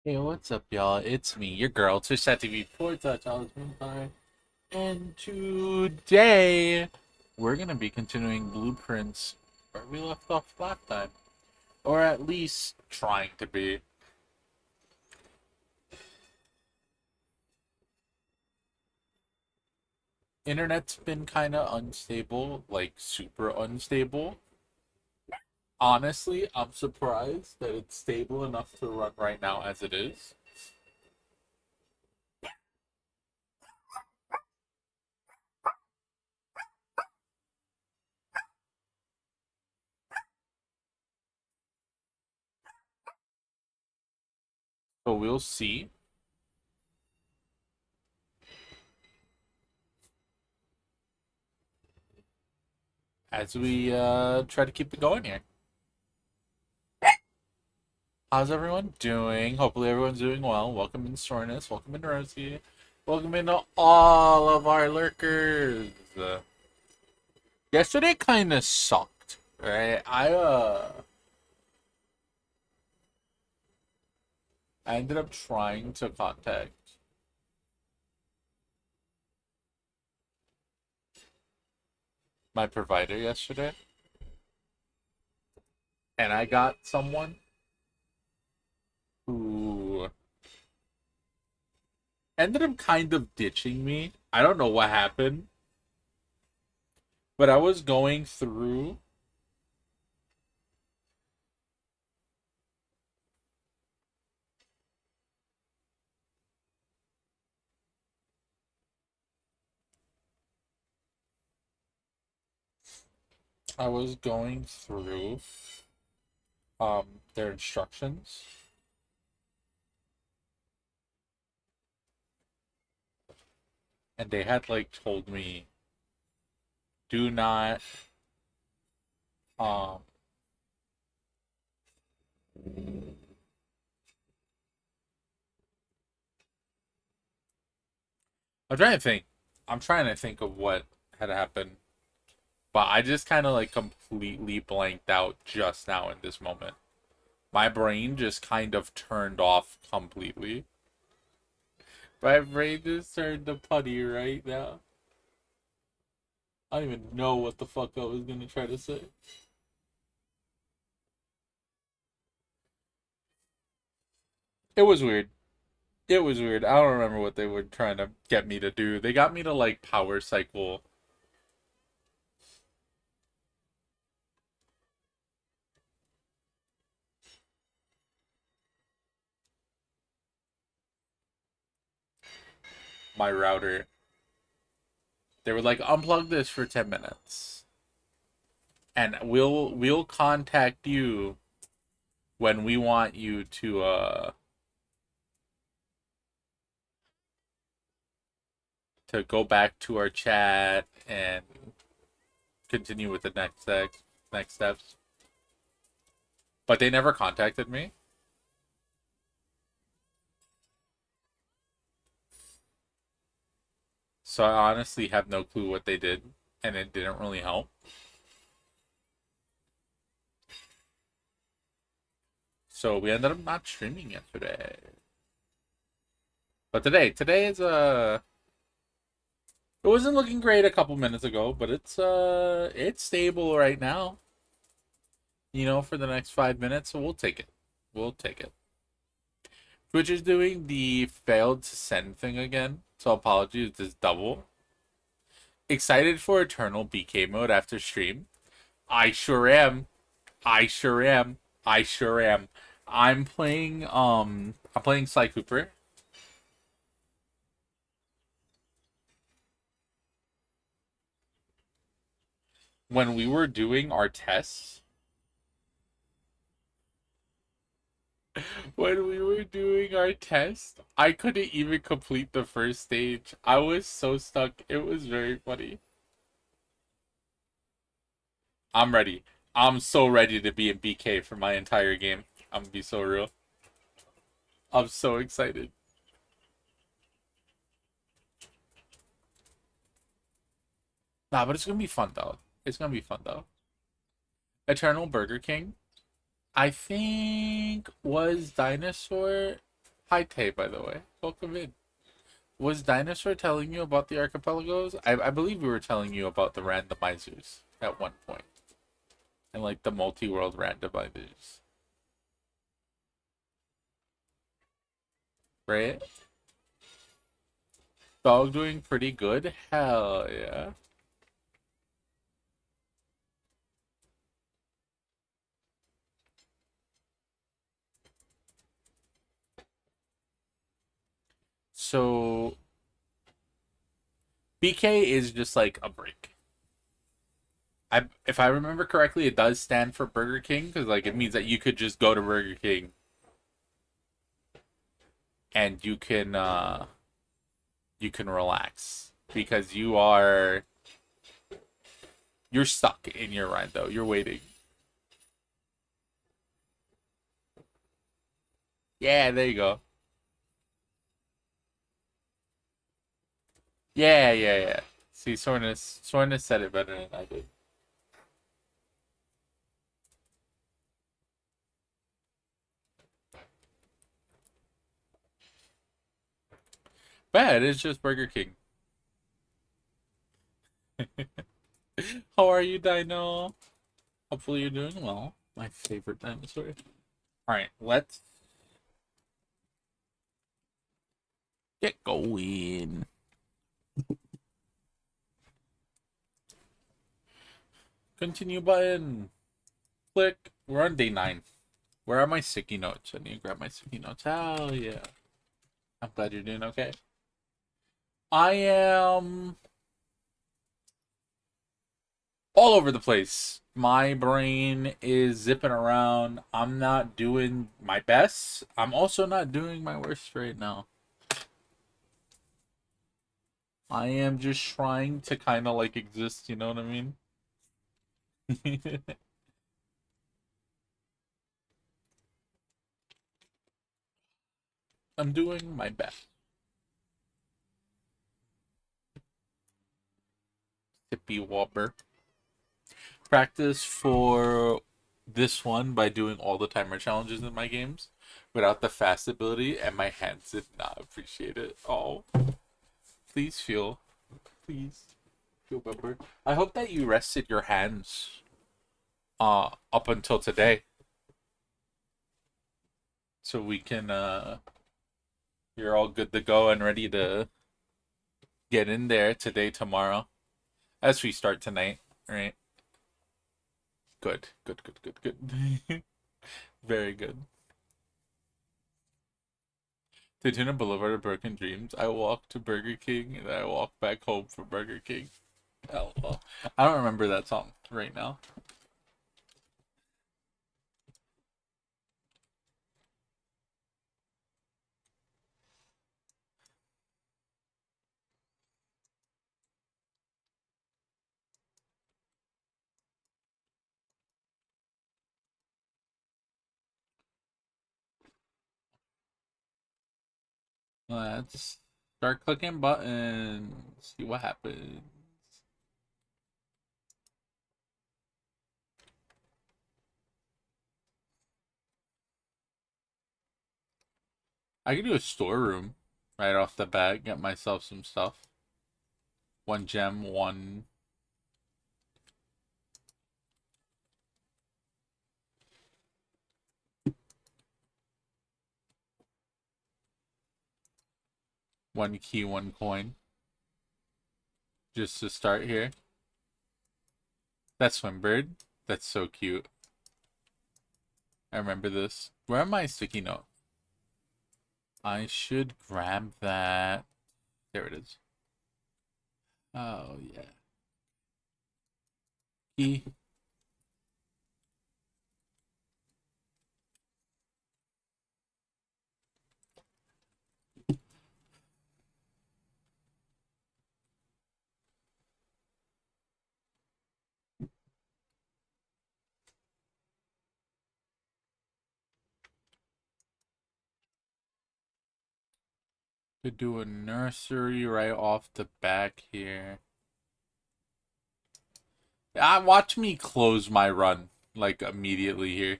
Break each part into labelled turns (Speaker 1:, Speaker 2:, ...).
Speaker 1: Hey, what's up, y'all? It's me, your girl, Twitch TV forward slash Alex Moonfire. And today, we're going to be continuing Blueprints where we left off last time. Or at least trying to be. Internet's been kind of unstable, like super unstable. Honestly, I'm surprised that it's stable enough to run right now as it is. But we'll see. As we try to keep it going here. How's everyone doing? Hopefully everyone's doing well. Welcome in Sornus. Welcome in Rosie. Welcome into all of our lurkers. Yesterday kind of sucked, right? I ended up trying to contact my provider yesterday, and I got someone who ended up kind of ditching me. I don't know what happened, but I was going through I was going through their instructions, and they had like told me do not um I'm trying to think. I'm trying to think of what had happened, but I just kind of like completely blanked out just now in this moment. My brain just kind of turned off completely. My brain just turned to putty right now. I don't even know what the fuck I was gonna try to say. It was weird. It was weird. I don't remember what they were trying to get me to do. They got me to like power cycle my router. They were like, unplug this for 10 minutes. And we'll contact you when we want you to go back to our chat and continue with the next steps. But they never contacted me. So I honestly have no clue what they did, and it didn't really help. So we ended up not streaming yesterday. But today is it wasn't looking great a couple minutes ago, but it's stable right now. You know, for the next 5 minutes, so we'll take it. We'll take it. Twitch is doing the failed to send thing again, so apologies, this double. Excited for Eternal BK mode after stream? I sure am. I sure am. I sure am. I'm playing Sly Cooper. When we were doing our tests, when we were doing our test, I couldn't even complete the first stage. I was so stuck. It was very funny. I'm ready. I'm so ready to be in BK for my entire game. I'm gonna be so real. I'm so excited. Nah, but it's gonna be fun though. It's gonna be fun though. Eternal Burger King, I think was Dinosaur. Hi, Tay, by the way. Welcome in. Was Dinosaur telling you about the archipelagos? I believe we were telling you about the randomizers at one point. And like the multi-world randomizers. Right? Dog doing pretty good? Hell yeah. So BK is just like a break. If I remember correctly, it does stand for Burger King because like it means that you could just go to Burger King and you can relax because you're stuck in your ride though. You're waiting. Yeah, there you go. Yeah, yeah, yeah. See, Sornus said it better than I did. But yeah, it is just Burger King. How are you, Dino? Hopefully you're doing well. My favorite dinosaur. Alright, let's get going. Continue button. Click. We're on day 9. Where are my sticky notes? I need to grab my sticky notes. Hell yeah. I'm glad you're doing okay. I am all over the place. My brain is zipping around. I'm not doing my best. I'm also not doing my worst right now. I am just trying to kind of like exist, you know what I mean? I'm doing my best. Tippy Whopper. Practice for this one by doing all the timer challenges in my games without the fast ability, and my hands did not appreciate it. Oh, please feel better. I hope that you rested your hands up until today, so we can you're all good to go and ready to get in there today, tomorrow, as we start tonight, right? Good, good, good, good, good. Very good. To Tuna Boulevard of Broken Dreams, I walk to Burger King and I walk back home from Burger King. LOL. I don't remember that song right now. Let's start clicking buttons. See what happens. I could do a storeroom right off the bat. Get myself some stuff. One gem, one key, one coin. Just to start here. That's Swimbird. That's so cute. I remember this. Where am I sticky note? I should grab that. There it is. Oh, yeah. Key. Could do a nursery right off the back here. Watch me close my run, like, immediately here.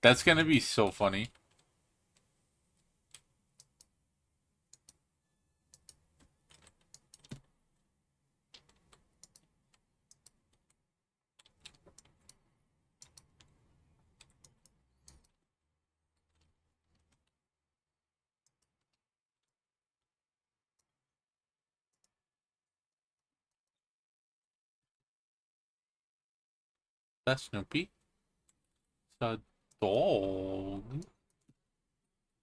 Speaker 1: That's gonna be so funny. That's Snoopy. It's a dog.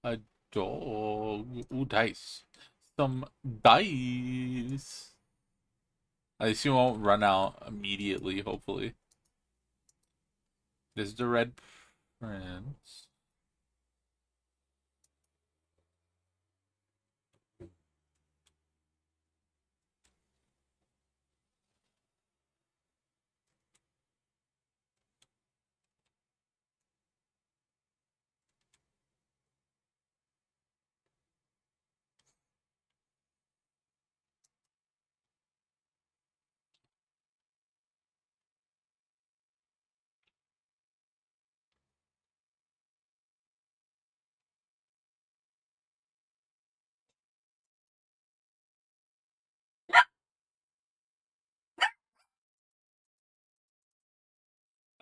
Speaker 1: A dog. Ooh, dice. Some dice. At least you won't run out immediately, hopefully. This is the red prince.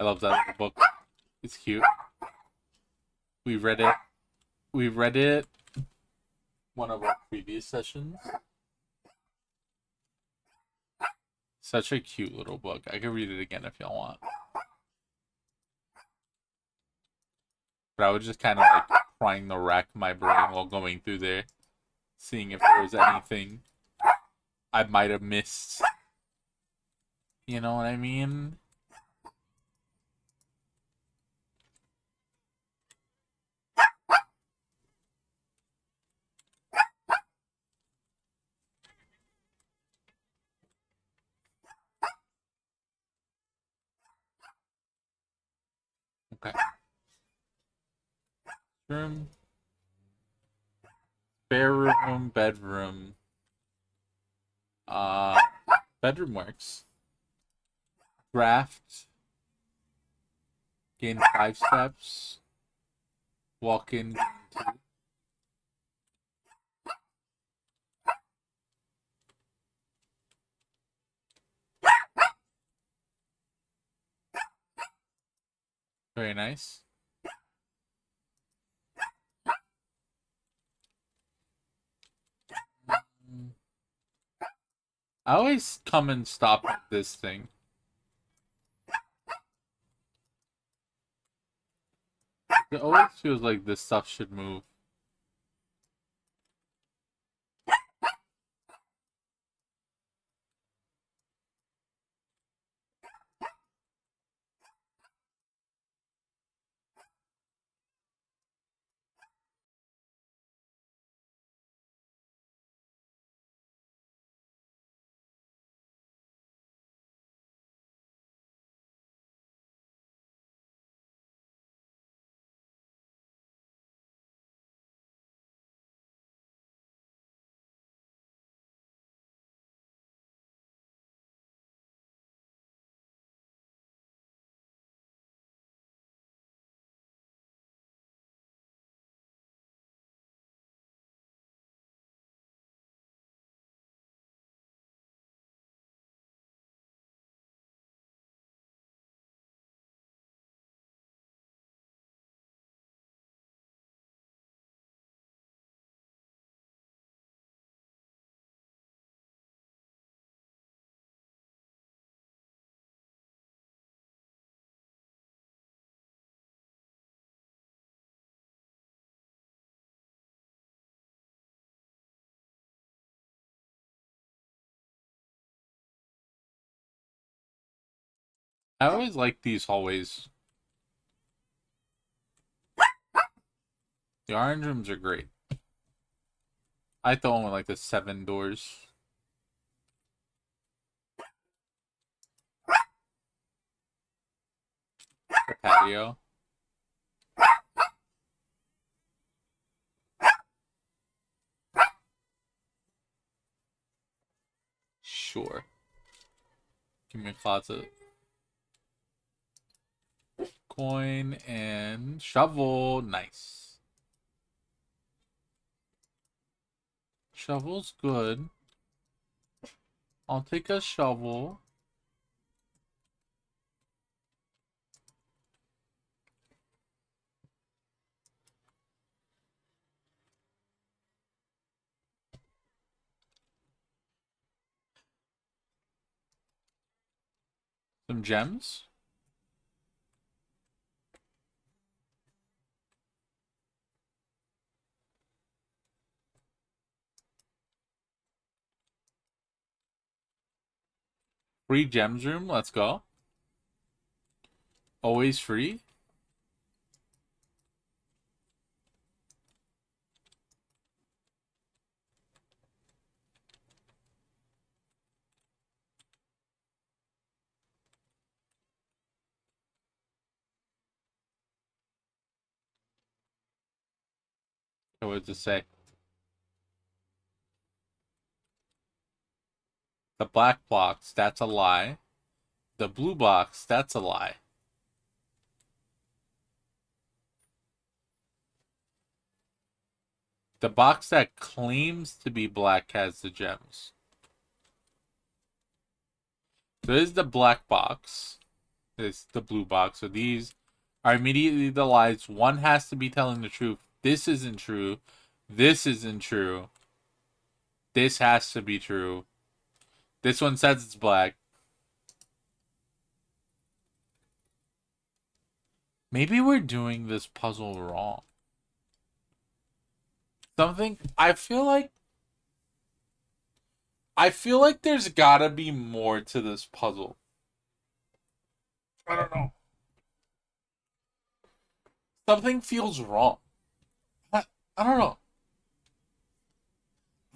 Speaker 1: I love that little book. It's cute. We've read it. We've read it one of our previous sessions. Such a cute little book. I could read it again if y'all want. But I was just kind of like trying to rack my brain while going through there, seeing if there was anything I might have missed. You know what I mean? Okay. Room, spare room, bedroom. Uh, bedroom works. Draft. Gain 5 steps. Walk in. 2. Very nice. I always come and stop at this thing. It always feels like this stuff should move. I always like these hallways. The orange rooms are great. I thought one with like the 7 doors. The patio. Sure. Give me a closet. Coin and shovel. Nice. Shovel's good. I'll take a shovel. Some gems. Free gems room. Let's go. Always free. What would it say? The black box, that's a lie. The blue box, that's a lie. The box that claims to be black has the gems. So this is the black box. This is the blue box. So these are immediately the lies. One has to be telling the truth. This isn't true. This isn't true. This has to be true. This one says it's black. Maybe we're doing this puzzle wrong. Something I feel like there's gotta be more to this puzzle. I don't know. Something feels wrong. I, I don't know.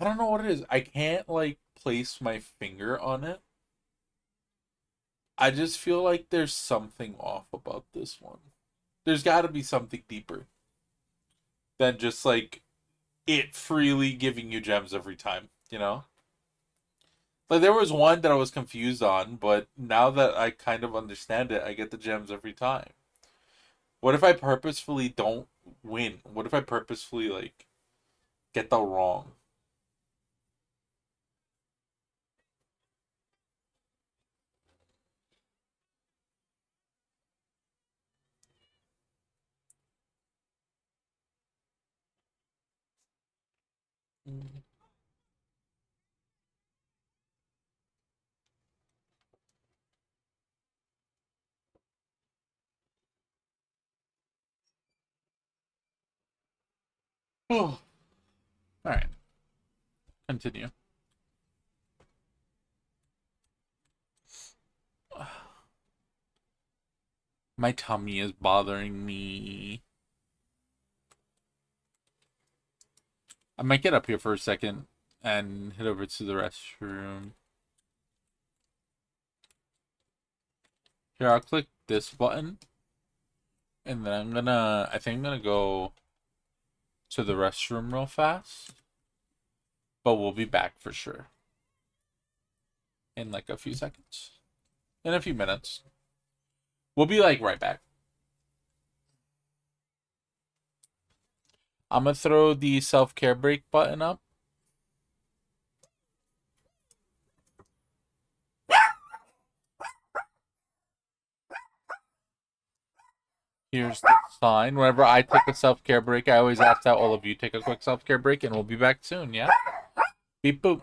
Speaker 1: I don't know what it is. I can't like place my finger on it. I just feel like there's something off about this one. There's got to be something deeper than just like it freely giving you gems every time, you know? Like there was one that I was confused on, but now that I kind of understand it, I get the gems every time. What if I purposefully don't win? What if I purposefully like get the wrong? Oh. All right, continue. My tummy is bothering me. I might get up here for a second and head over to the restroom. Here, I'll click this button. And then I think I'm gonna go to the restroom real fast. But we'll be back for sure. In like a few seconds. In a few minutes. We'll be like right back. I'm gonna throw the self-care break button up. Here's the sign. Whenever I take a self-care break, I always ask that all of you take a quick self-care break, and we'll be back soon, yeah? Beep boop.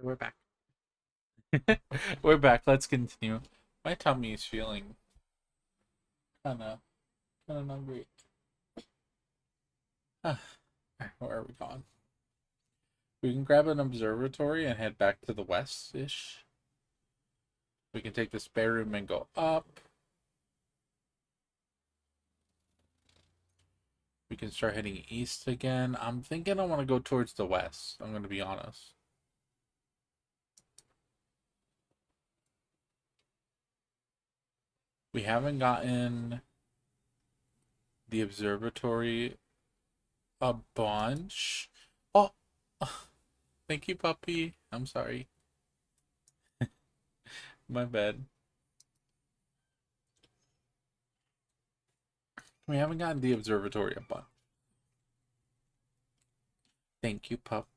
Speaker 1: We're back. We're back. Let's continue. My tummy is feeling kind of not great. Where are we going? We can grab an observatory and head back to the west-ish. We can take the spare room and go up. We can start heading east again. I'm thinking I want to go towards the west. I'm going to be honest. We haven't gotten the observatory a bunch. Oh, thank you, puppy. I'm sorry. My bad. We haven't gotten the observatory a bunch. Thank you, pup.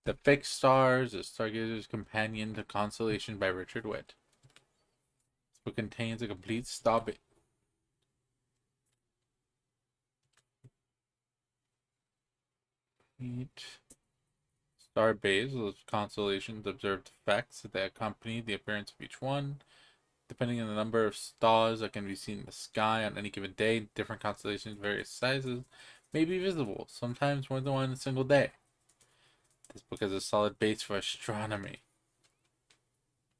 Speaker 1: The Fixed Stars, A Stargazer's Companion to Constellation by Richard Witt. This book contains a complete stop it. Star base of constellations observed effects that accompany the appearance of each one. Depending on the number of stars that can be seen in the sky on any given day, different constellations of various sizes may be visible, sometimes more than one in a single day. This book has a solid base for astronomy.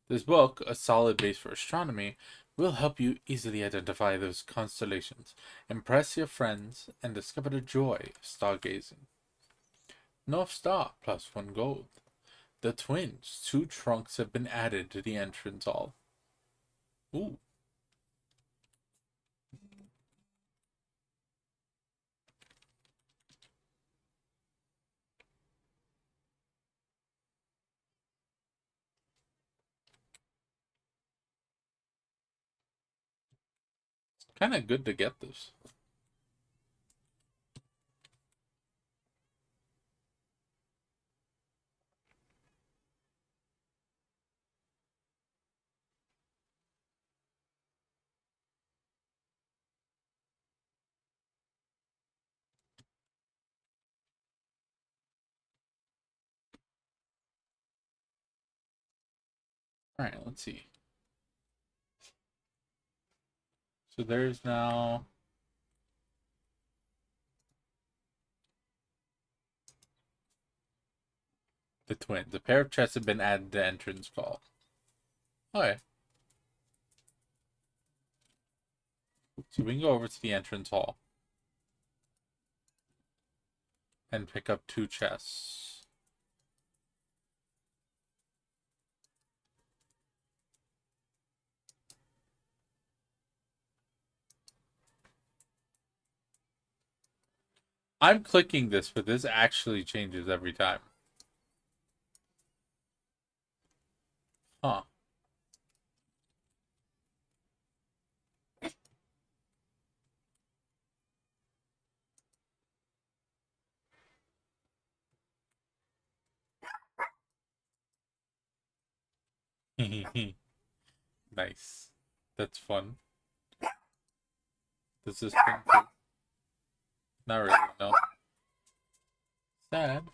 Speaker 1: This book, a solid base for astronomy, will help you easily identify those constellations, impress your friends, and discover the joy of stargazing. North Star plus 1 gold. The twins, 2 trunks have been added to the entrance hall. Ooh. It's kind of good to get this. Alright, let's see. So there's now the twins. A pair of chests have been added to entrance hall. Okay. So we can go over to the entrance hall and pick up 2 chests. I'm clicking this, but this actually changes every time. Huh. Nice. That's fun. Does this thing cool? Not really, no. Sad.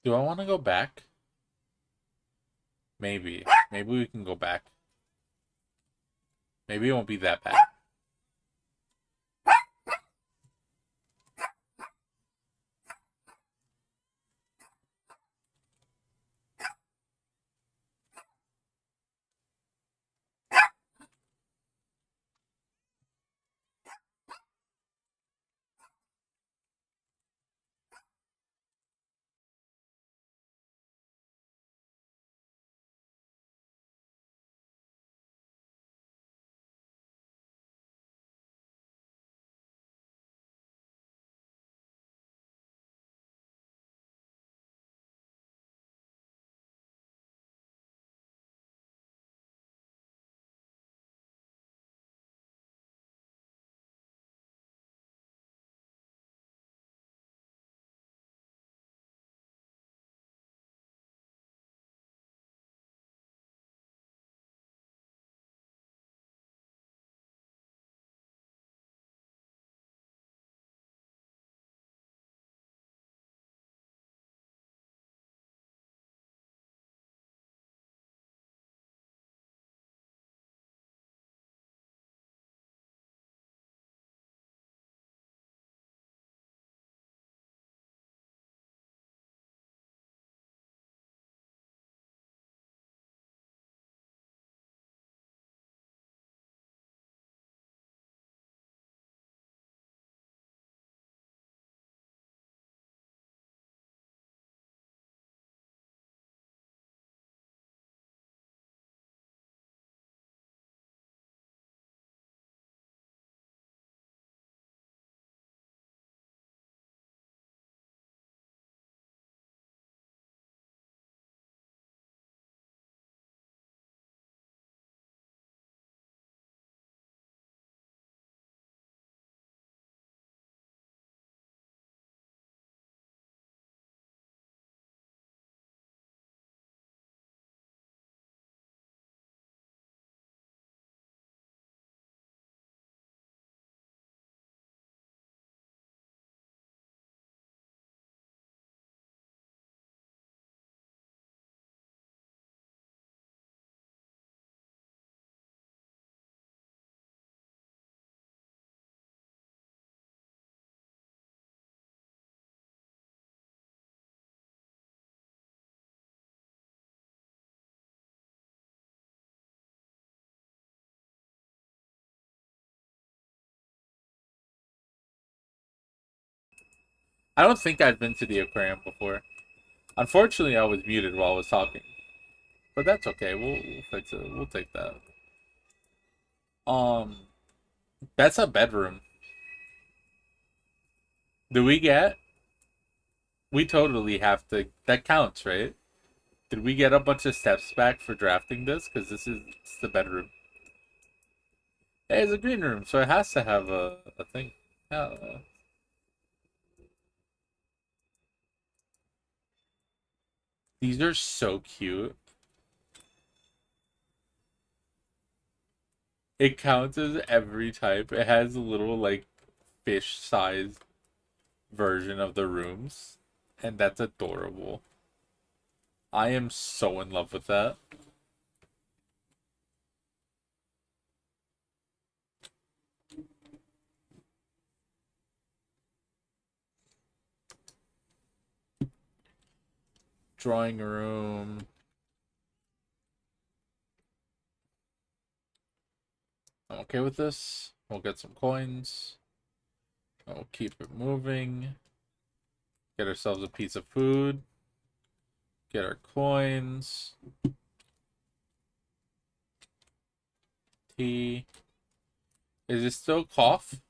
Speaker 1: Do I want to go back? Maybe. Maybe we can go back. Maybe it won't be that bad. I don't think I've been to the aquarium before. Unfortunately, I was muted while I was talking. But that's okay. We'll fix it. We'll take that. Um, that's a bedroom. Do we get? We totally have to. That counts, right? Did we get a bunch of steps back for drafting this? Because this is it's the bedroom. Hey, it's a green room, so it has to have a thing. These are so cute. It counts as every type. It has a little like fish sized version of the rooms, and that's adorable. I am so in love with that. Drawing room. I'm okay with this. We'll get some coins. We'll keep it moving. Get ourselves a piece of food. Get our coins. Tea. Is it still cough?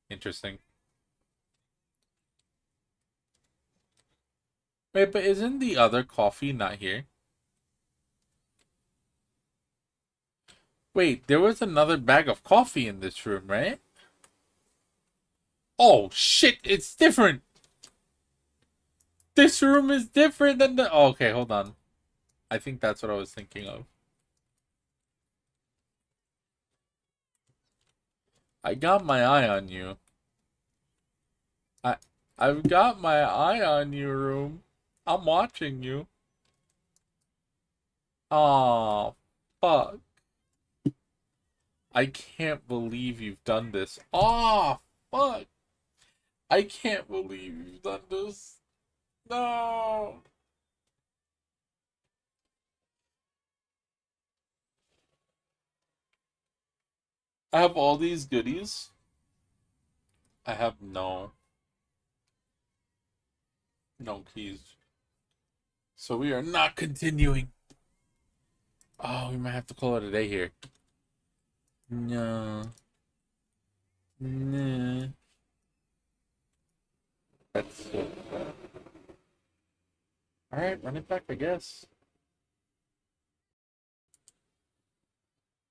Speaker 1: Interesting. Wait, but isn't the other coffee not here? Wait, there was another bag of coffee in this room, right? Oh, shit, it's different. This room is different than the... Oh, okay, hold on. I think that's what I was thinking of. I got my eye on you. I, I've got my eye on you, room. I'm watching you. Oh, fuck. I can't believe you've done this. Oh, fuck. I can't believe you've done this. No. I have all these goodies. I have no keys. So we are not continuing. Oh, we might have to call it a day here. No. Nah. That's so bad. Alright, run it back, I guess.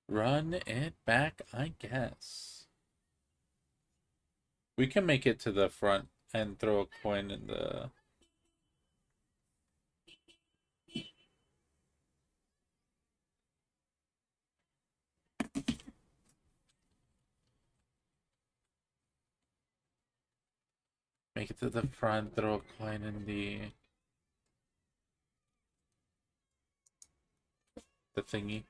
Speaker 1: Run it back, I guess. We can make it to the front and throw a coin in the... Make it to the front, throw a coin in the thingy.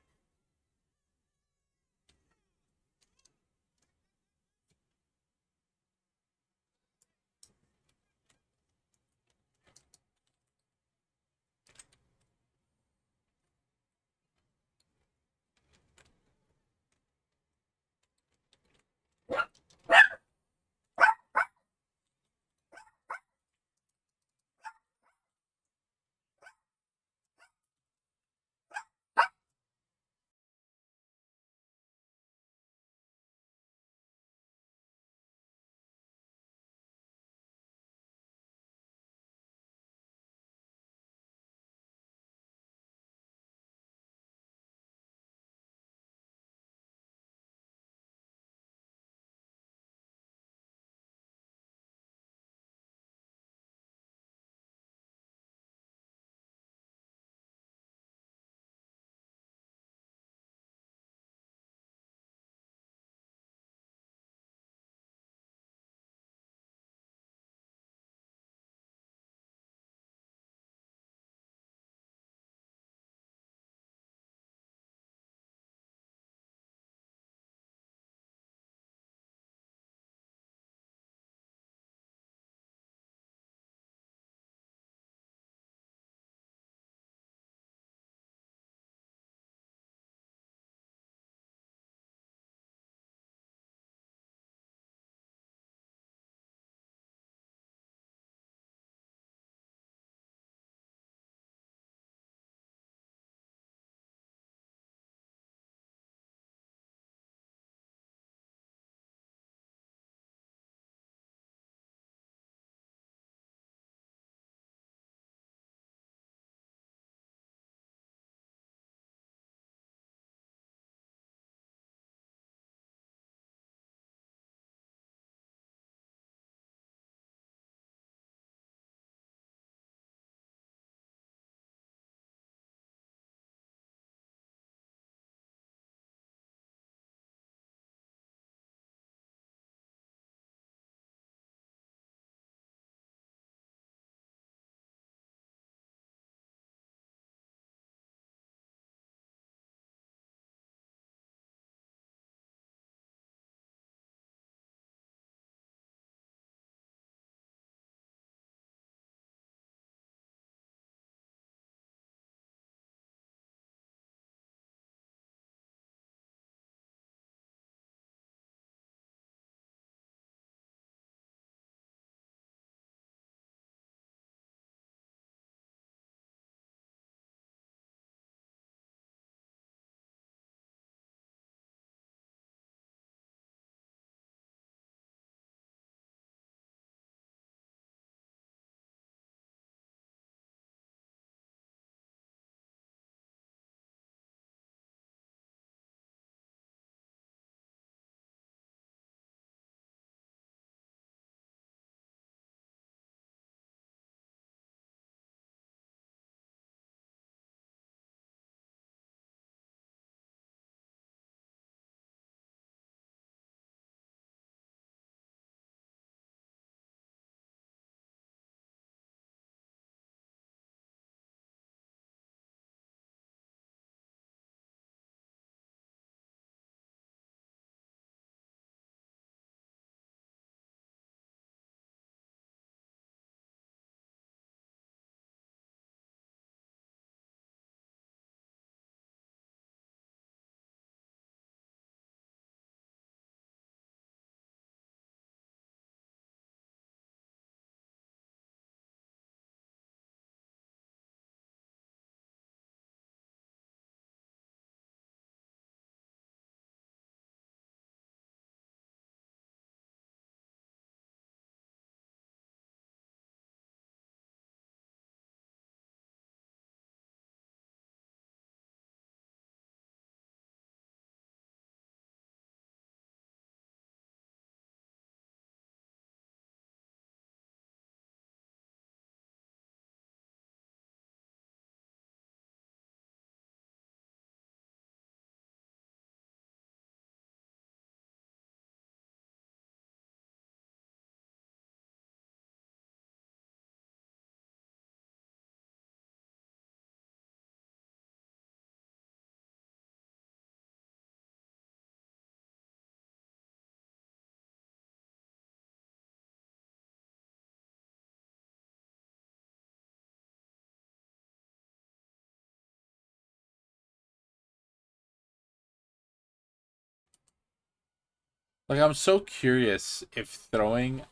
Speaker 1: Like, I'm so curious if throwing.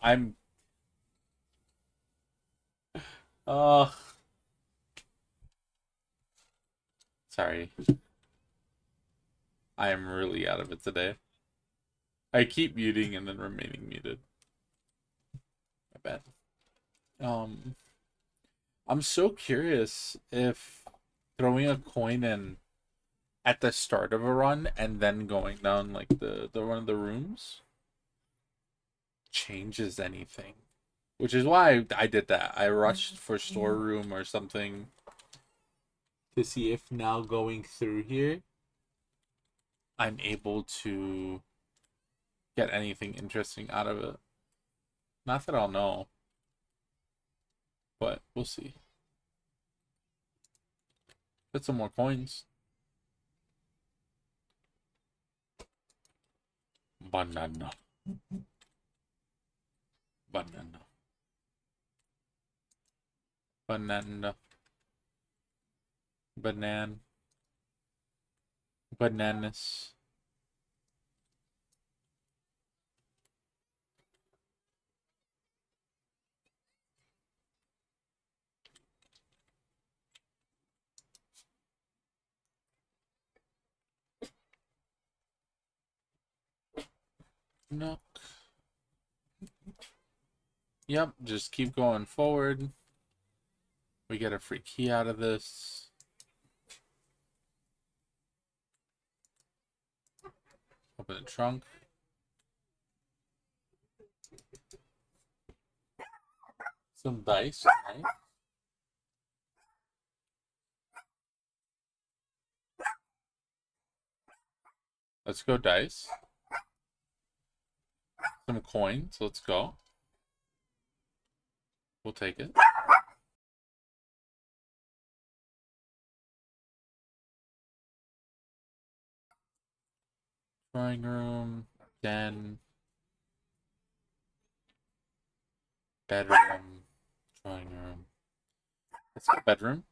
Speaker 1: Uh, sorry. I am really out of it today. I keep muting and then remaining muted. I bet. Um, I'm so curious if throwing a coin in at the start of a run and then going down like the one of the rooms changes anything. Which is why I did that. I rushed for storeroom or something to see if now going through here I'm able to get anything interesting out of it. Not that I'll know, but we'll see. Get some more coins. Banana. Banana. Banana. Banan. Bananas. No. Yep, just keep going forward. We get a free key out of this. Open the trunk. Some dice, right? Let's go dice. Some coins. Let's go. We'll take it. Drawing room. Den. Bedroom. Drawing room. Let's go bedroom.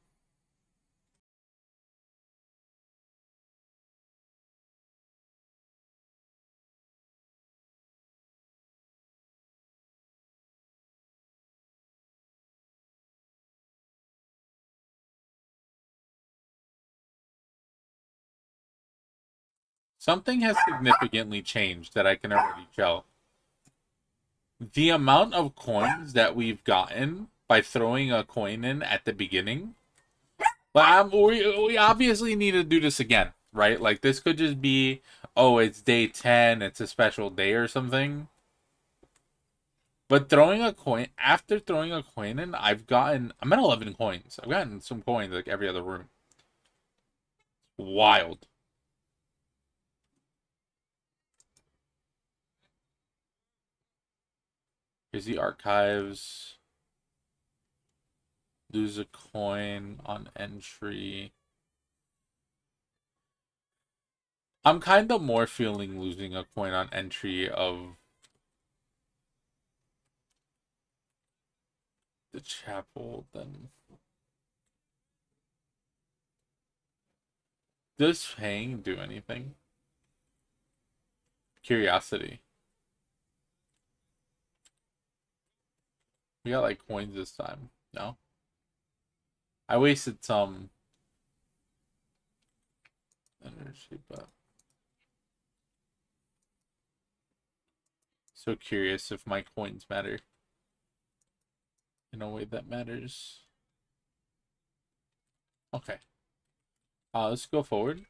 Speaker 1: Something has significantly changed that I can already tell. The amount of coins that we've gotten by throwing a coin in at the beginning. But we obviously need to do this again, right? Like, this could just be, oh, it's day 10, it's a special day or something. But throwing a coin, after throwing a coin in, I'm at 11 coins. I've gotten some coins like every other room. Wild. Here's the archives. Lose a coin on entry. I'm kind of more feeling losing a coin on entry of the chapel than. Does hang do anything? Curiosity. We got like coins this time. No? I wasted some energy, but so curious if my coins matter in a way that matters. Okay. Let's go forward.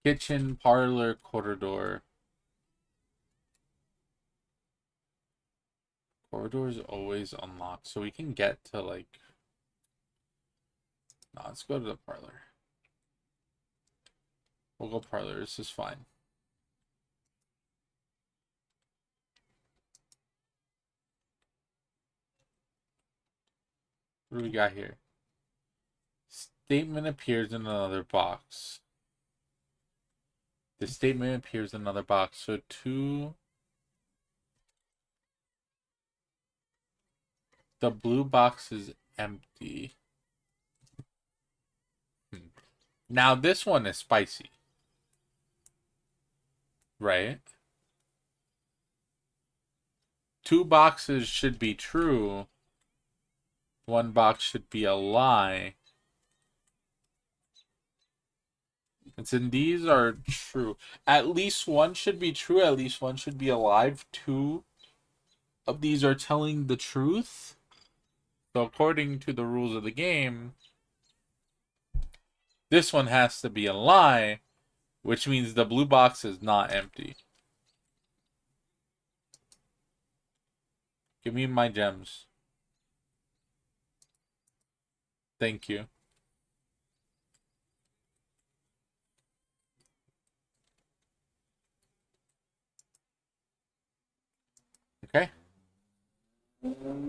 Speaker 1: Kitchen, parlor, corridor. Corridor is always unlocked, so we can get to like. No, let's go to the parlor. We'll go parlor. This is fine. What do we got here? Statement appears in another box. The statement appears in another box. So the blue box is empty. Now this one is spicy, right? Two boxes should be true. One box should be a lie. And since these are true, at least one should be true, at least one should be alive. Two of these are telling the truth. So according to the rules of the game, this one has to be a lie, which means the blue box is not empty. Give me my gems. Thank you. Okay.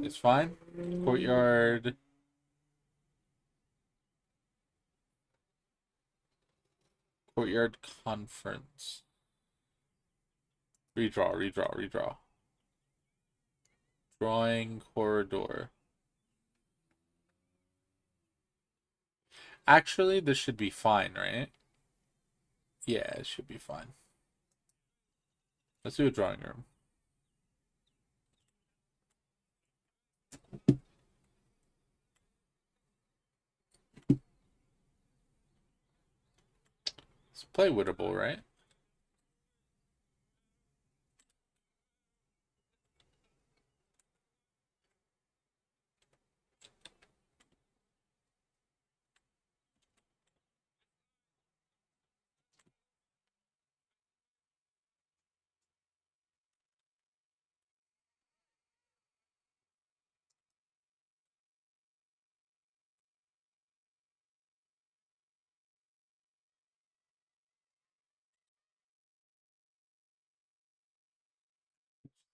Speaker 1: It's fine. Courtyard. Courtyard conference. Redraw, redraw, redraw. Drawing corridor. Actually, this should be fine, right? Yeah, it should be fine. Let's do a drawing room. Let's play Wittable, right?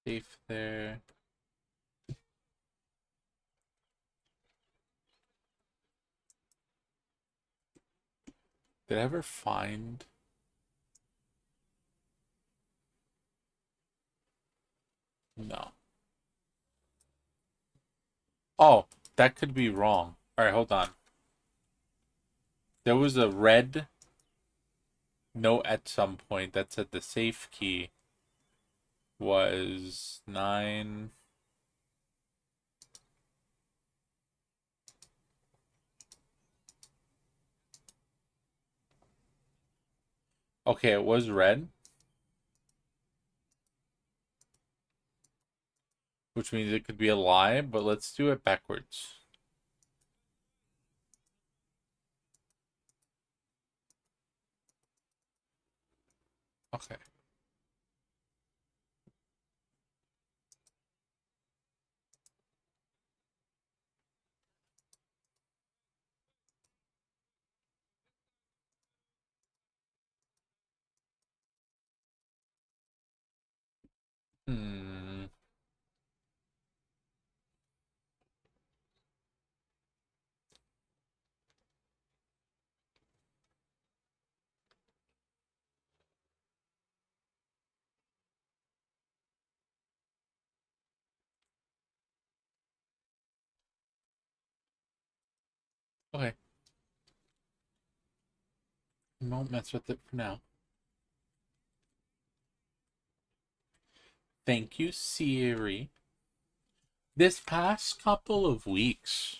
Speaker 1: Safe there. Did I ever find... No. Oh, that could be wrong. Alright, hold on. There was a red note at some point that said the safe key was 9... Okay, it was red, which means it could be a lie, but let's do it backwards. Okay. Hmm. Okay. Won't mess with it for now. Thank you, Siri. This past couple of weeks,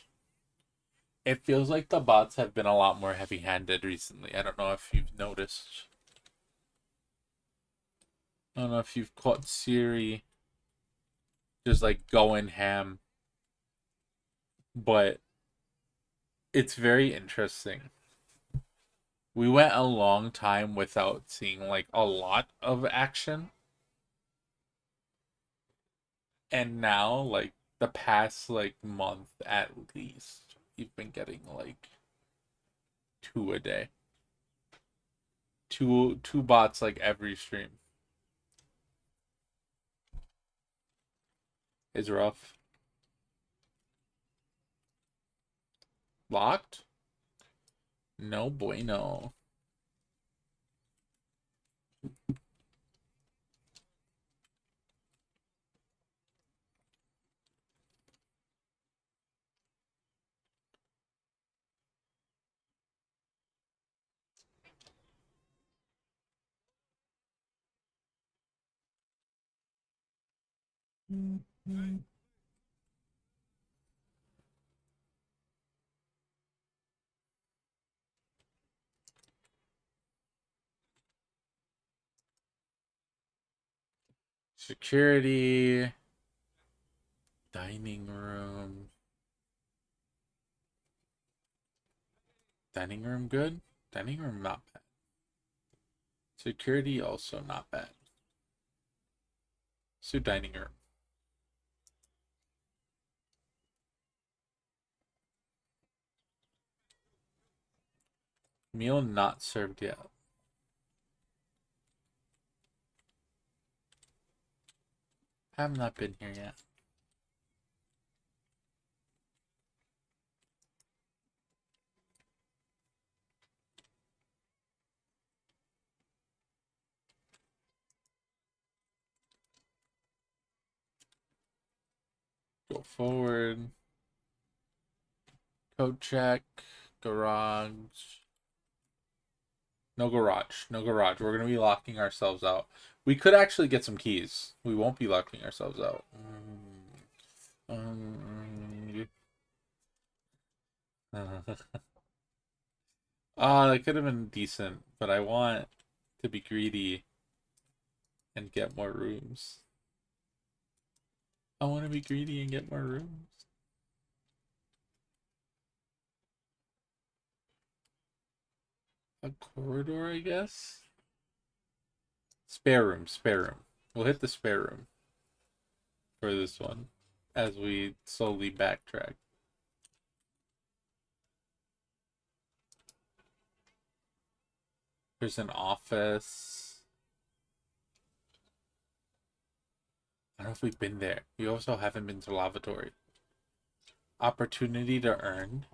Speaker 1: it feels like the bots have been a lot more heavy-handed recently. I don't know if you've noticed. I don't know if you've caught Siri just like going ham, but it's very interesting. We went a long time without seeing like a lot of action, and now like the past like month at least, we've been getting like two a day. Two bots like every stream. Is rough. Locked? No bueno. Security. Dining room. Dining room good? Dining room not bad. Security also not bad. So dining room. Meal not served yet. Have not been here yet. Go forward. Code check. Garage. No garage. No garage. We're going to be locking ourselves out. We could actually get some keys. We won't be locking ourselves out. That could have been decent, but I want to be greedy and get more rooms. I want to be greedy and get more rooms. A corridor, I guess? Spare room, spare room. We'll hit the spare room for this one as we slowly backtrack. There's an office. I don't know if we've been there. We also haven't been to lavatory. Opportunity to earn.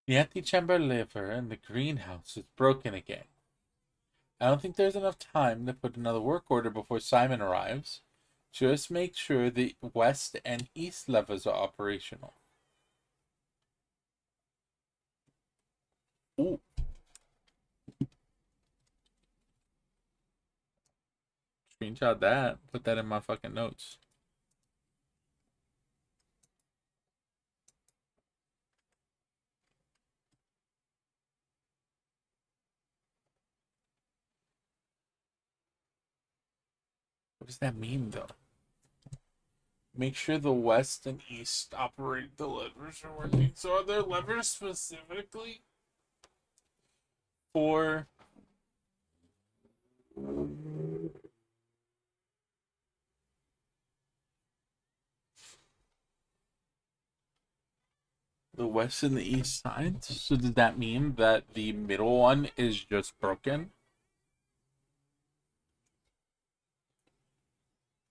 Speaker 1: The antechamber lever in the greenhouse is broken again. I don't think there's enough time to put another work order before Simon arrives. Just make sure the west and east levers are operational. Ooh. Screenshot that. Put that in my fucking notes. What does that mean, though? Make sure the west and east operate the levers are working. So are there levers specifically for the west and the east side? So does that mean that the middle one is just broken?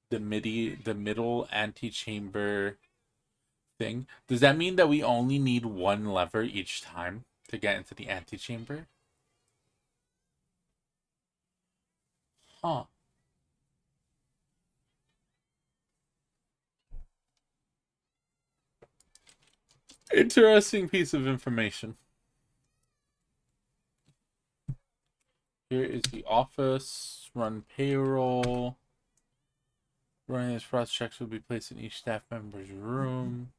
Speaker 1: The middle antechamber thing. Does that mean that we only need one lever each time to get into the antechamber? Huh. Interesting piece of information. Here is the office. Run payroll. Running this process checks will be placed in each staff member's room.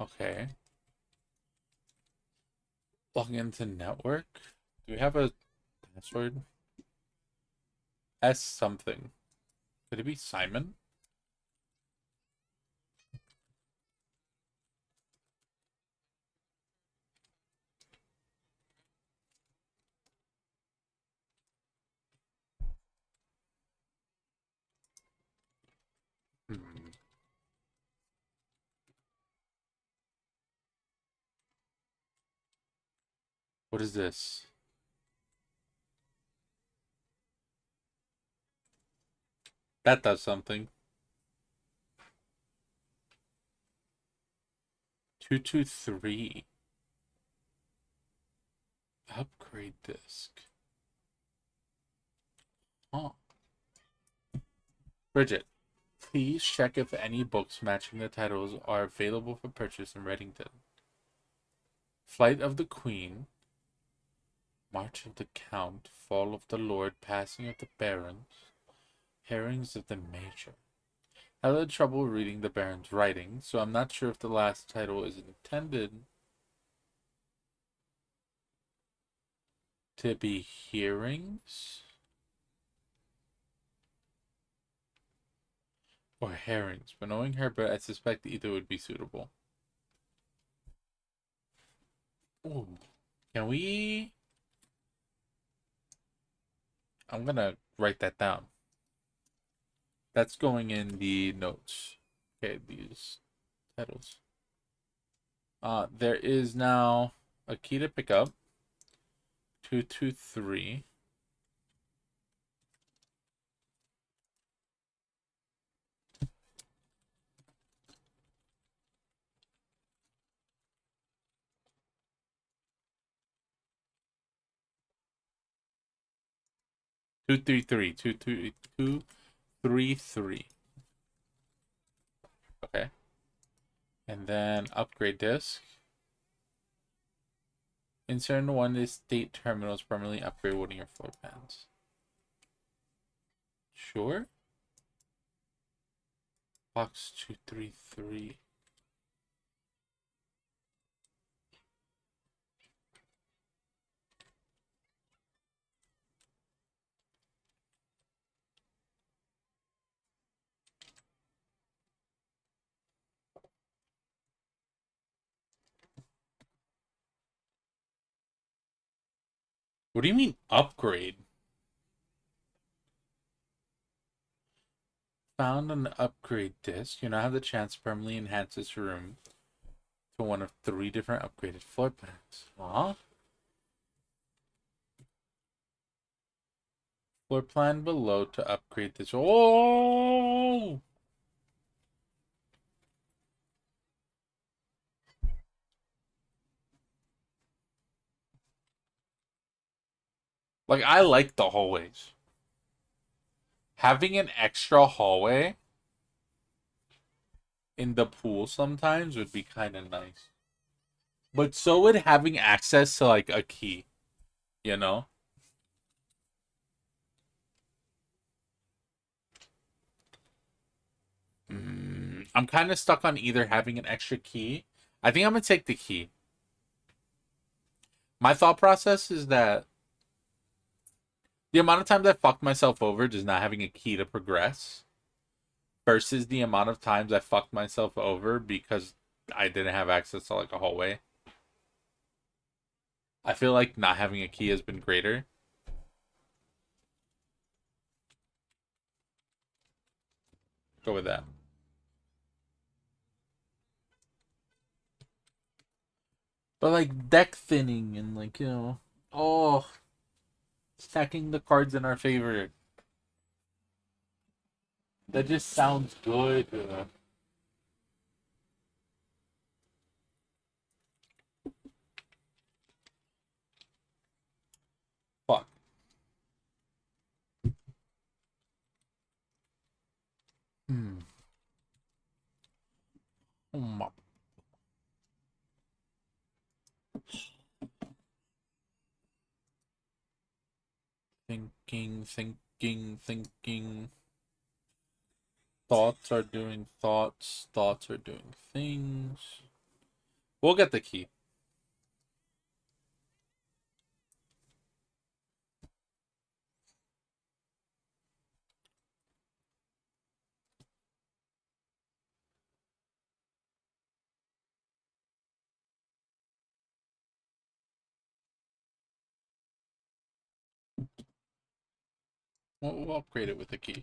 Speaker 1: Okay. Log into network. Do we have a password? S something. Could it be Simon? Hmm. What is this? That does something. 223. Upgrade disk. Huh. Bridget, please check if any books matching the titles are available for purchase in Reddington. Flight of the Queen, March of the Count, Fall of the Lord, Passing of the Barons, Herrings of the Major. I had trouble reading the Baron's writing, so I'm not sure if the last title is intended to be hearings or herrings. But knowing Herbert, I suspect either would be suitable. Ooh. Can we... I'm gonna write that down. That's going in the notes. Okay, these titles. There is now a key to pick up. 223. Two, three, three. 233. Okay. And then upgrade disk. Insert one of the state terminals permanently upgrade one of your floor plans. Sure. Box 233. What do you mean upgrade? Found an upgrade disk. You now have the chance to permanently enhance this room to one of 3 different upgraded floor plans. Huh? Floor plan below to upgrade this. Oh! Like, I like the hallways. Having an extra hallway in the pool sometimes would be kind of nice. But so would having access to, like, a key, you know? I'm kind of stuck on either having an extra key. I think I'm going to take the key. My thought process is that the amount of times I fucked myself over just not having a key to progress versus the amount of times I fucked myself over because I didn't have access to like a hallway. I feel like not having a key has been greater. Go with that. But like deck thinning and like, oh, stacking the cards in our favor. That just sounds good. Fuck. Hmm. Oh my. Thinking. Thoughts are doing thoughts. Thoughts are doing things. We'll get the key. We'll upgrade it with the key.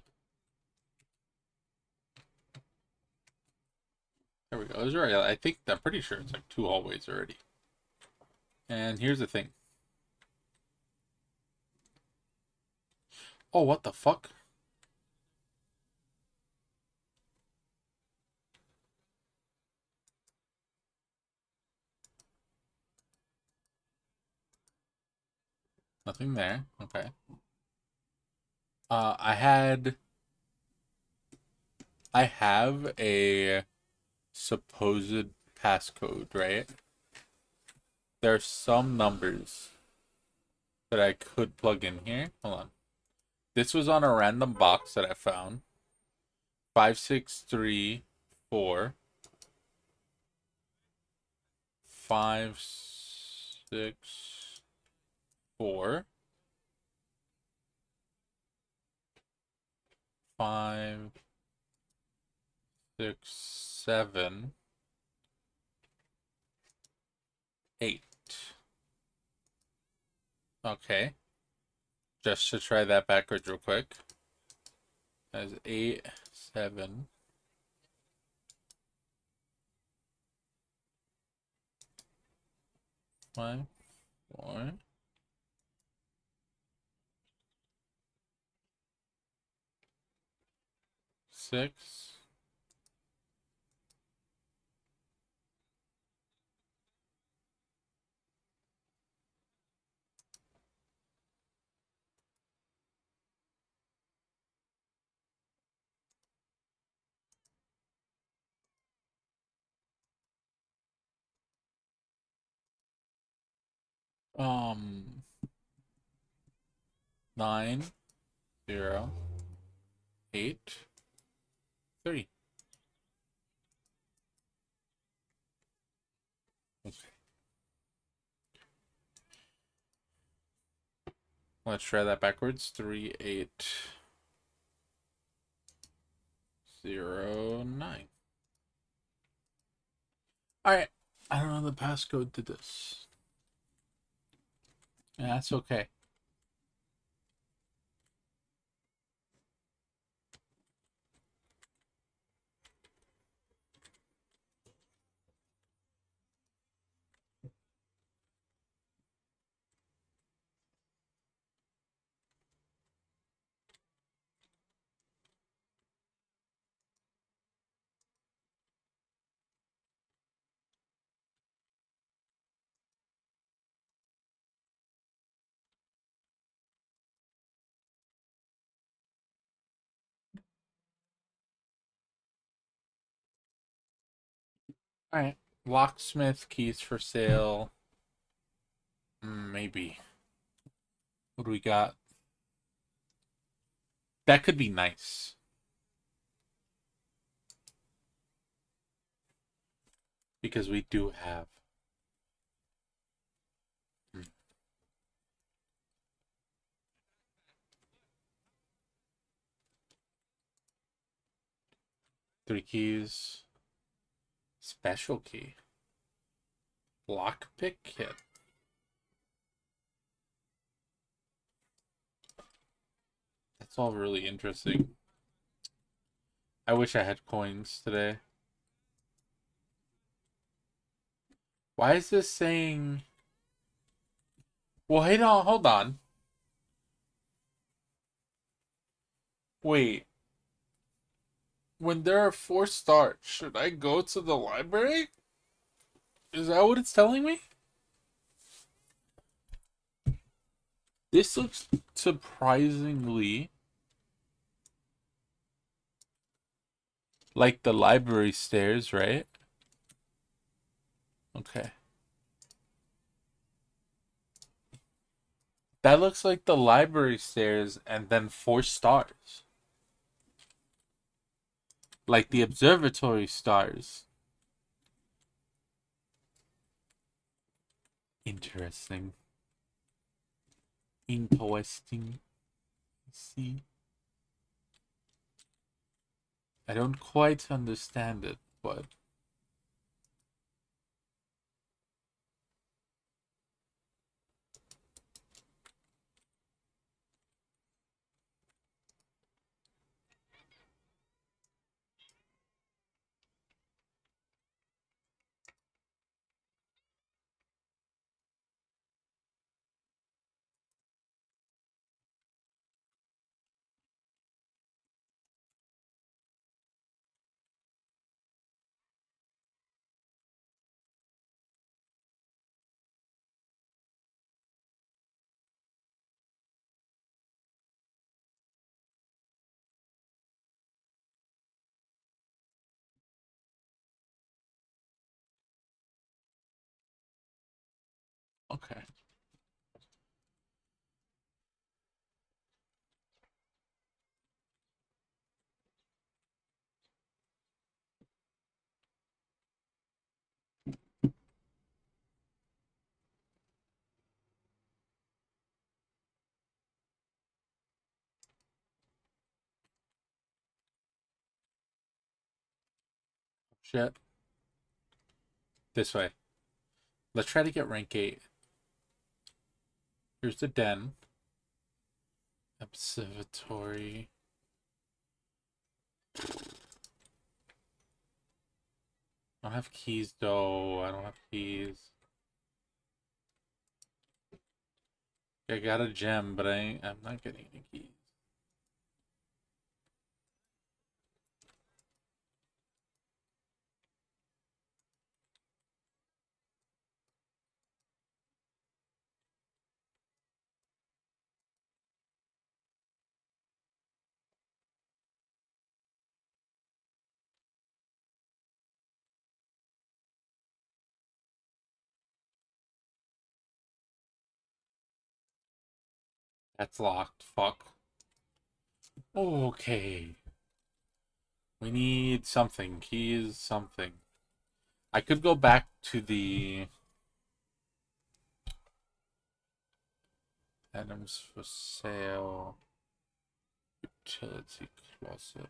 Speaker 1: There we go. It's right. I think I'm pretty sure it's like 2 hallways already. And here's the thing. Oh, what the fuck? Nothing there. Okay. I have a supposed passcode, right? There's some numbers that I could plug in here. Hold on. This was on a random box that I found. 5634 564 567 8. Okay. Just to try that backwards real quick. That's 8, 7, 5, 4, 6, um 9, 0, 8, 3. Okay. Let's try that backwards. 3, 8, 0, 9. Alright. I don't know the passcode to this. Yeah, that's okay. 'Alright. Locksmith keys for sale. Maybe. What do we got? That could be nice. Because we do have. Hmm, 3 keys. Special key. Lockpick kit. That's all really interesting. I wish I had coins today. Why is this saying... Well, hold on. Wait. When there are 4 stars, should I go to the library? Is that what it's telling me? This looks surprisingly like the library stairs, right? Okay. That looks like the library stairs and then 4 stars. Like the observatory stars. Interesting. Interesting. See? I don't quite understand it, but Okay. Shit. This way. Let's try to get rank 8. Here's the den. Observatory. I don't have keys though. I don't have keys. I got a gem, but I'm not getting any keys. That's locked. Fuck. Okay. We need something. Keys, something. I could go back to the items for sale. Utility closet.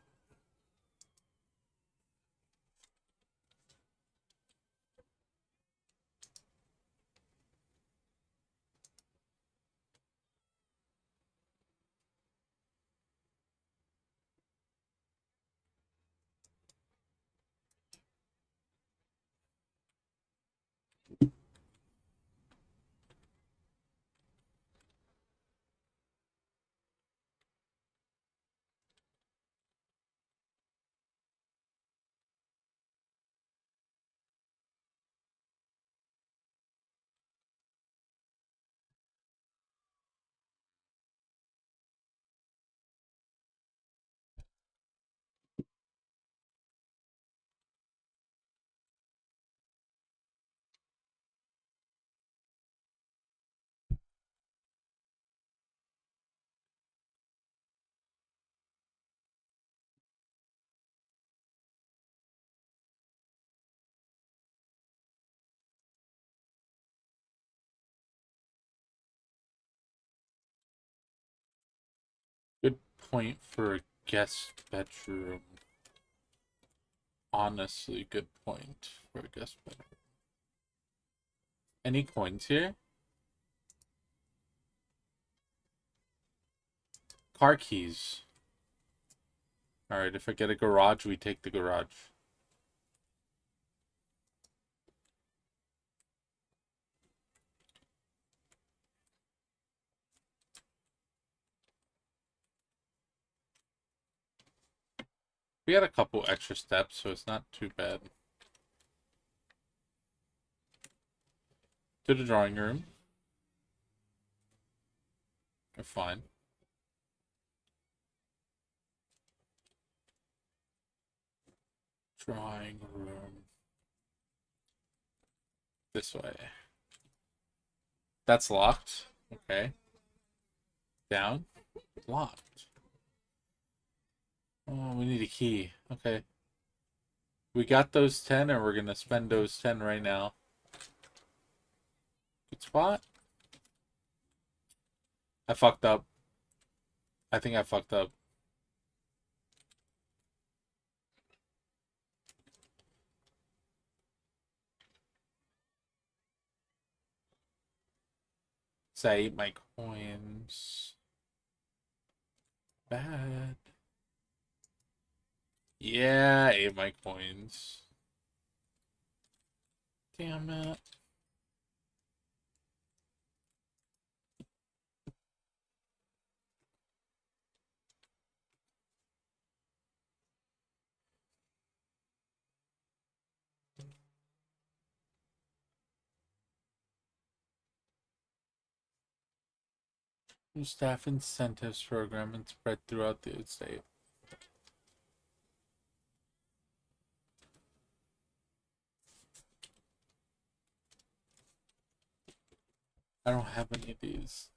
Speaker 1: Good point for a guest bedroom. Honestly, good point for a guest bedroom. Any coins here? Car keys. Alright, if I get a garage, we take the garage. We had a couple extra steps, so it's not too bad. To the drawing room. We're fine. Drawing room. This way. That's locked. Okay. Down. Locked. Oh, we need a key. Okay. We got those 10, and we're gonna spend those 10 right now. Good spot. I fucked up. I think I fucked up. So I ate my coins. Bad. Yeah, I ate my coins. Damn it. New staff incentives program and spread throughout the state. I don't have any of these.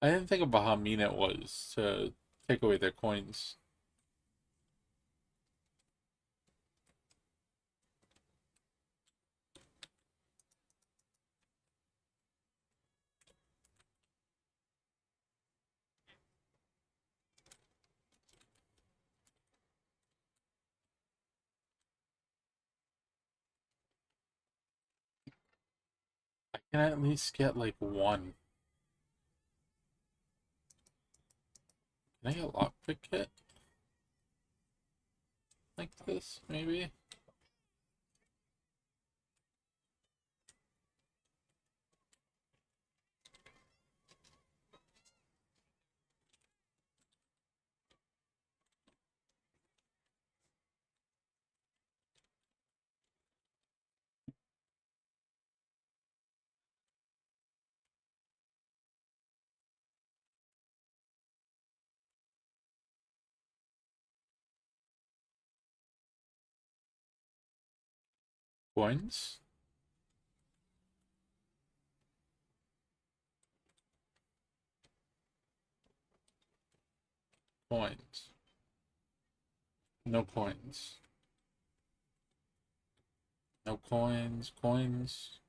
Speaker 1: I didn't think about how mean it was to take away their coins. I can at least get like one. Can I get lockpick kit? Like this, maybe? Coins? Coins. No coins. No coins. Coins.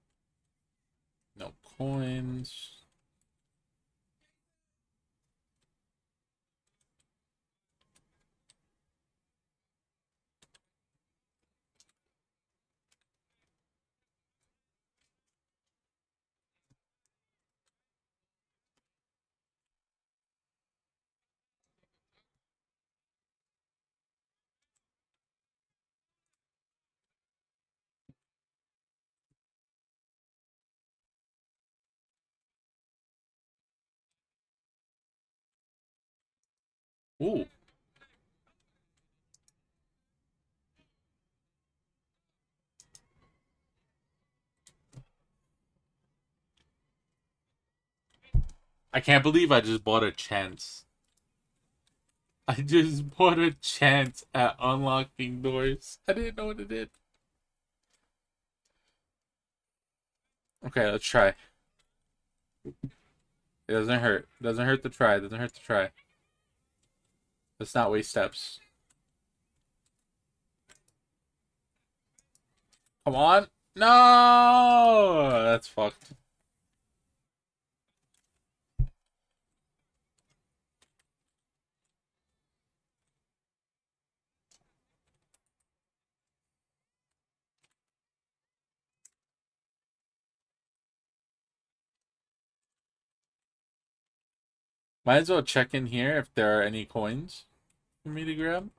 Speaker 1: No coins. Ooh. I can't believe I just bought a chance. I just bought a chance at unlocking doors. I didn't know what it did. Okay, let's try. It doesn't hurt. It doesn't hurt to try. It doesn't hurt to try. Let's not waste steps. Come on. No! That's fucked. Might as well check in here if there are any coins for me to grab.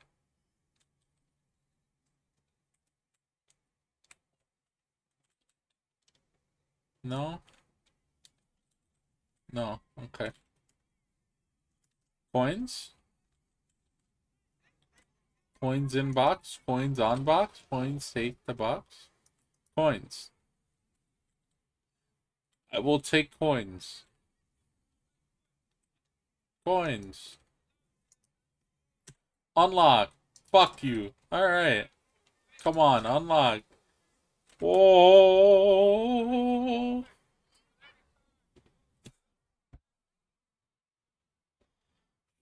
Speaker 1: No? No. Okay. Coins? Coins in box? Coins on box? Coins take the box? Coins. I will take coins. Coins. Unlock. Fuck you. Alright. Come on, unlock. Whoa.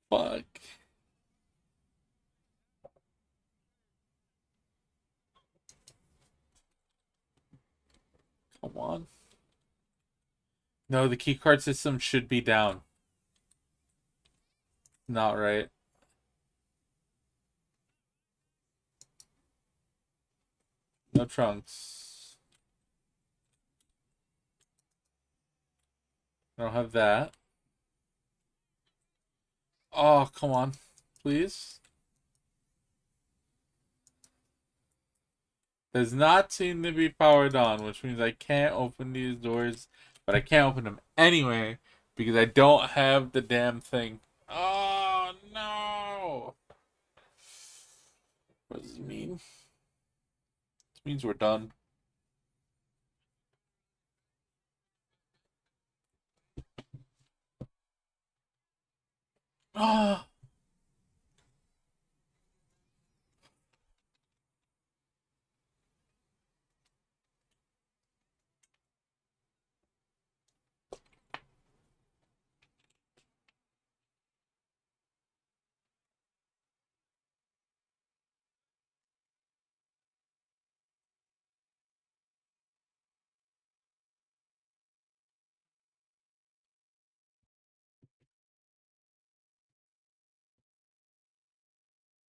Speaker 1: Fuck. Come on. No, the keycard system should be down. Not right. No trunks. I don't have that. Oh, come on. Please. Does not seem to be powered on, which means I can't open these doors, but I can't open them anyway because I don't have the damn thing. Oh, no. What does it mean? It means we're done. Ah.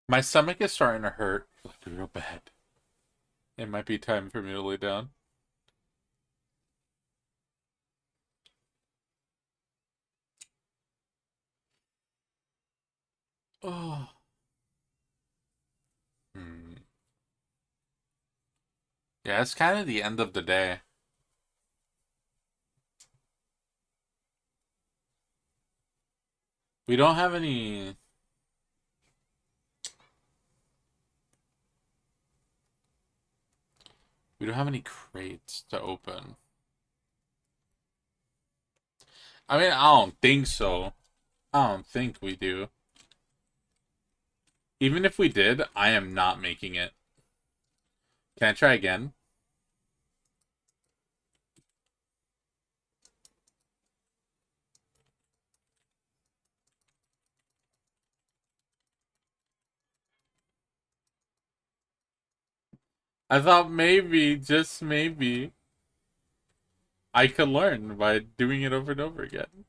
Speaker 1: My stomach is starting to hurt like real bad. It might be time for me to lay down. Oh. Hmm. Yeah, it's kind of the end of the day. We don't have any. We don't have any crates to open. I mean, I don't think so. I don't think we do. Even if we did, I am not making it. Can I try again? I thought maybe, just maybe, I could learn by doing it over and over again.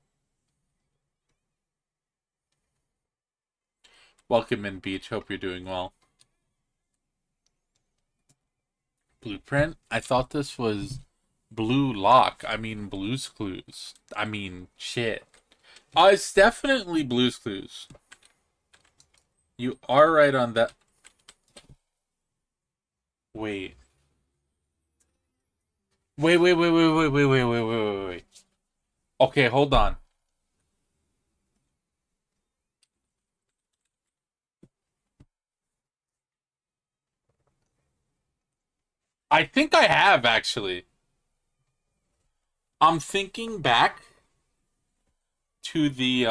Speaker 1: Welcome in, Beach. Hope you're doing well. Blueprint? I thought this was Blue Lock. I mean, Blue's Clues. I mean, shit. It's definitely Blue's Clues. You are right on that. Wait. Wait. Okay, hold on. I think I have actually. I'm thinking back to the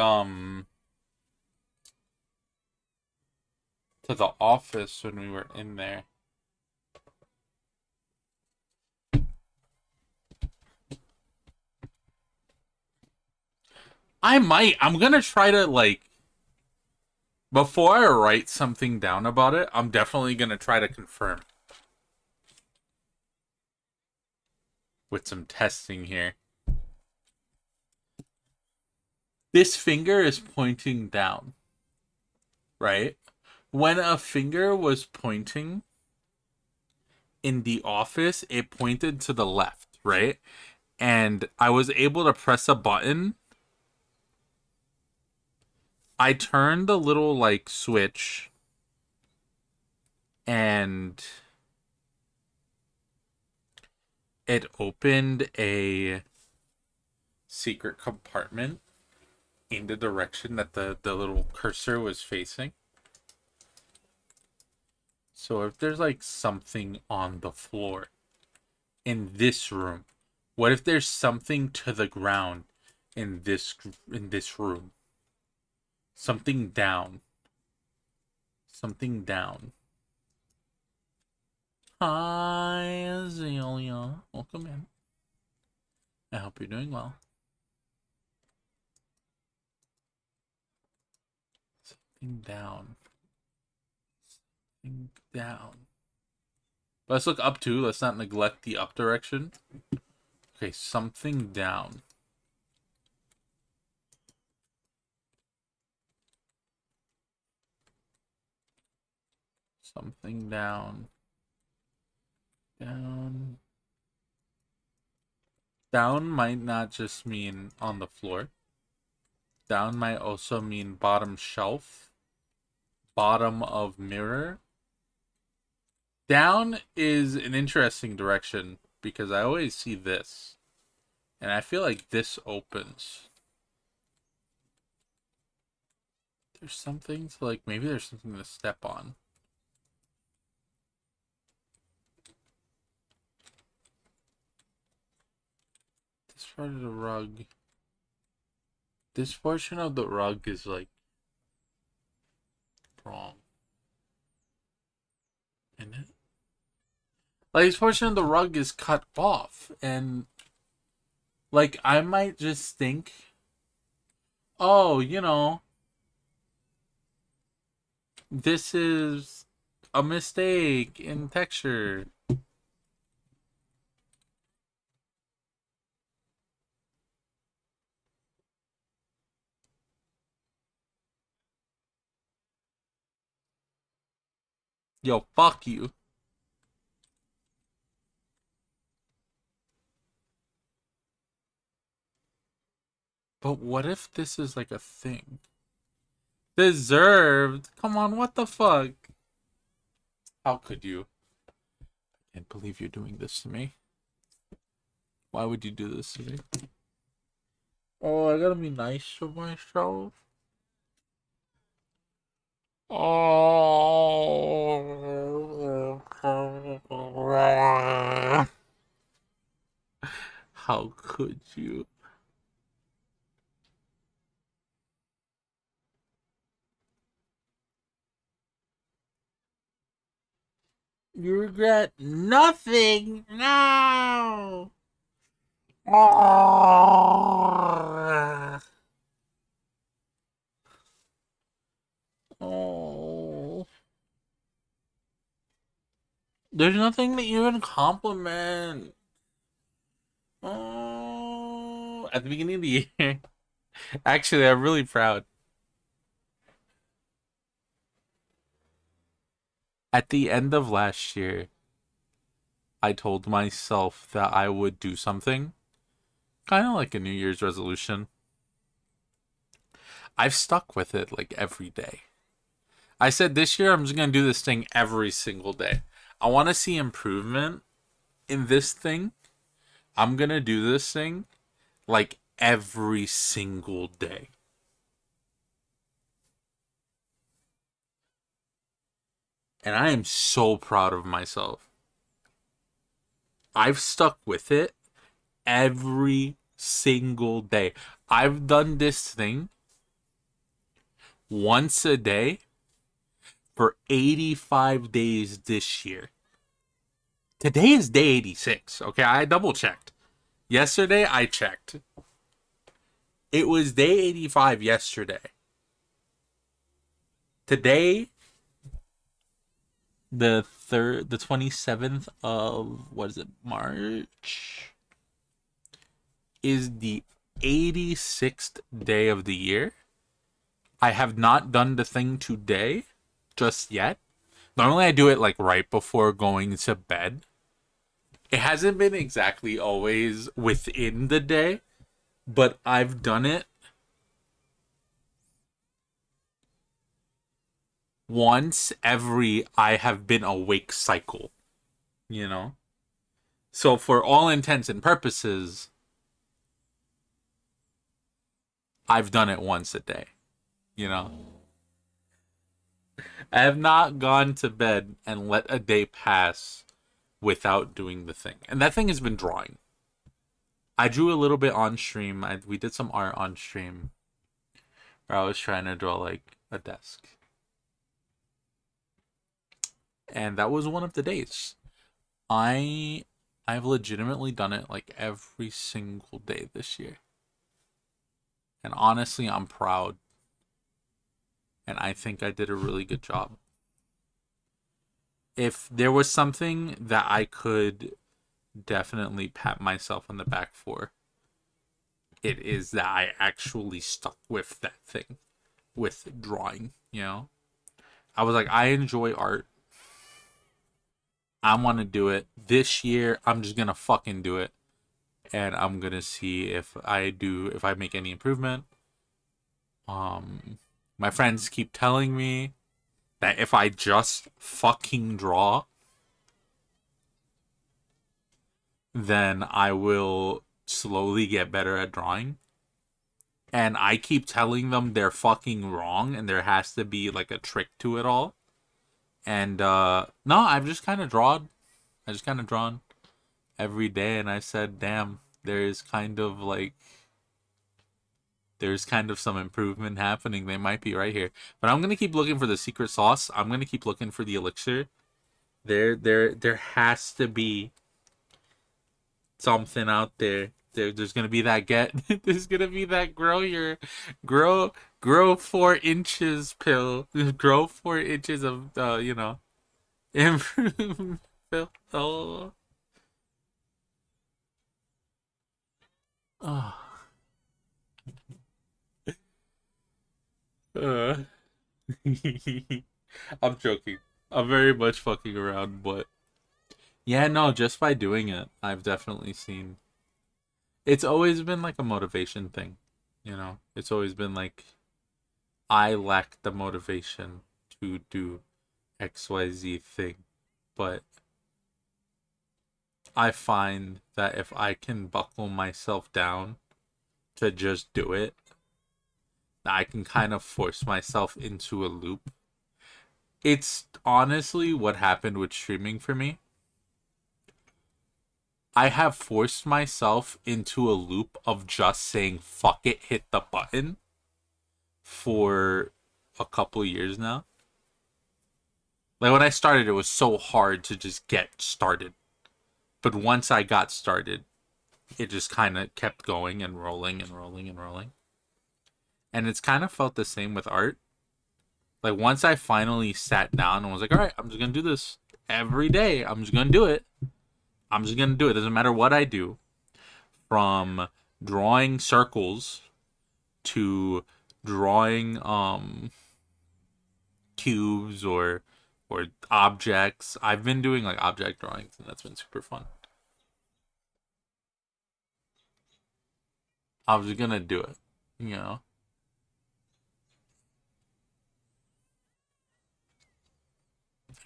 Speaker 1: office when we were in there. I might. I'm gonna try to like before I write something down about it, I'm definitely gonna try to confirm with some testing here. This finger is pointing down, right? When a finger was pointing in the office, it pointed to the left, right? And I was able to press a button. I turned the little like switch and it opened a secret compartment in the direction that the little cursor was facing. So if there's like something on the floor in this room, what if there's something to the ground in this room? Something down. Something down. Hi, Azalea. Welcome in. I hope you're doing well. Something down. Something down. Let's look up too. Let's not neglect the up direction. Okay, something down. Something down. Down. Down might not just mean on the floor. Down might also mean bottom shelf. Bottom of mirror. Down is an interesting direction because I always see this. And I feel like this opens. There's something to like, maybe there's something to step on. This part of the rug. This portion of the rug is like wrong in it. Like, this portion of the rug is cut off, and like I might just think, oh, this is a mistake in texture. Yo, fuck you. But what if this is like a thing? Deserved. Come on, what the fuck? How could you? I can't believe you're doing this to me. Why would you do this to me? Oh, I gotta be nice to myself. Oh. How could you? You regret nothing. No. Oh. Oh. There's nothing to even compliment. Oh. At the beginning of the year. Actually, I'm really proud. At the end of last year, I told myself that I would do something. Kind of like a New Year's resolution. I've stuck with it like every day. I said this year I'm just going to do this thing every single day. I want to see improvement in this thing. I'm going to do this thing like every single day. And I am so proud of myself. I've stuck with it every single day. I've done this thing once a day for 85 days this year. Today is day 86. Okay, I double checked. Yesterday, I checked. It was day 85 yesterday. Today, the 27th of, what is it, March, is the 86th day of the year. I have not done the thing today just yet. Normally I do it like right before going to bed. It hasn't been exactly always within the day, but I've done it once every I have been awake cycle, you know? So for all intents and purposes, I've done it once a day, you know? I have not gone to bed and let a day pass without doing the thing. And that thing has been drawing. I drew a little bit on stream. We did some art on stream where I was trying to draw like a desk. And that was one of the days. I've legitimately done it like every single day this year. And honestly, I'm proud. And I think I did a really good job. If there was something that I could definitely pat myself on the back for, it is that I actually stuck with that thing, with drawing, I was like, I enjoy art. I want to do it. This year, I'm just going to fucking do it. And I'm going to see if I make any improvement. My friends keep telling me that if I just fucking draw, then I will slowly get better at drawing. And I keep telling them they're fucking wrong and there has to be like a trick to it all. And no, I've just kind of drawn. I just kind of drawn every day, and I said, damn, there's there's kind of some improvement happening. They might be right here. But I'm gonna keep looking for the secret sauce. I'm gonna keep looking for the elixir. There has to be something out there. There's gonna be that there's gonna be that grow 4 inches pill. Grow 4 inches of improvement pill. Oh. Oh. Uh. I'm joking. I'm very much fucking around, but yeah, no, just by doing it, I've definitely seen. It's always been like a motivation thing, you know? It's always been like I lack the motivation to do XYZ thing, but I find that if I can buckle myself down to just do it, I can kind of force myself into a loop. It's honestly what happened with streaming for me. I have forced myself into a loop of just saying fuck it, hit the button for a couple years now. Like when I started, it was so hard to just get started. But once I got started, it just kind of kept going and rolling and rolling and rolling. And it's kind of felt the same with art. Like once I finally sat down and was like, all right, I'm just going to do this every day. I'm just going to do it. I'm just going to do it. Doesn't matter what I do. From drawing circles to drawing cubes or objects. I've been doing like object drawings and that's been super fun. I was gonna do it, you know.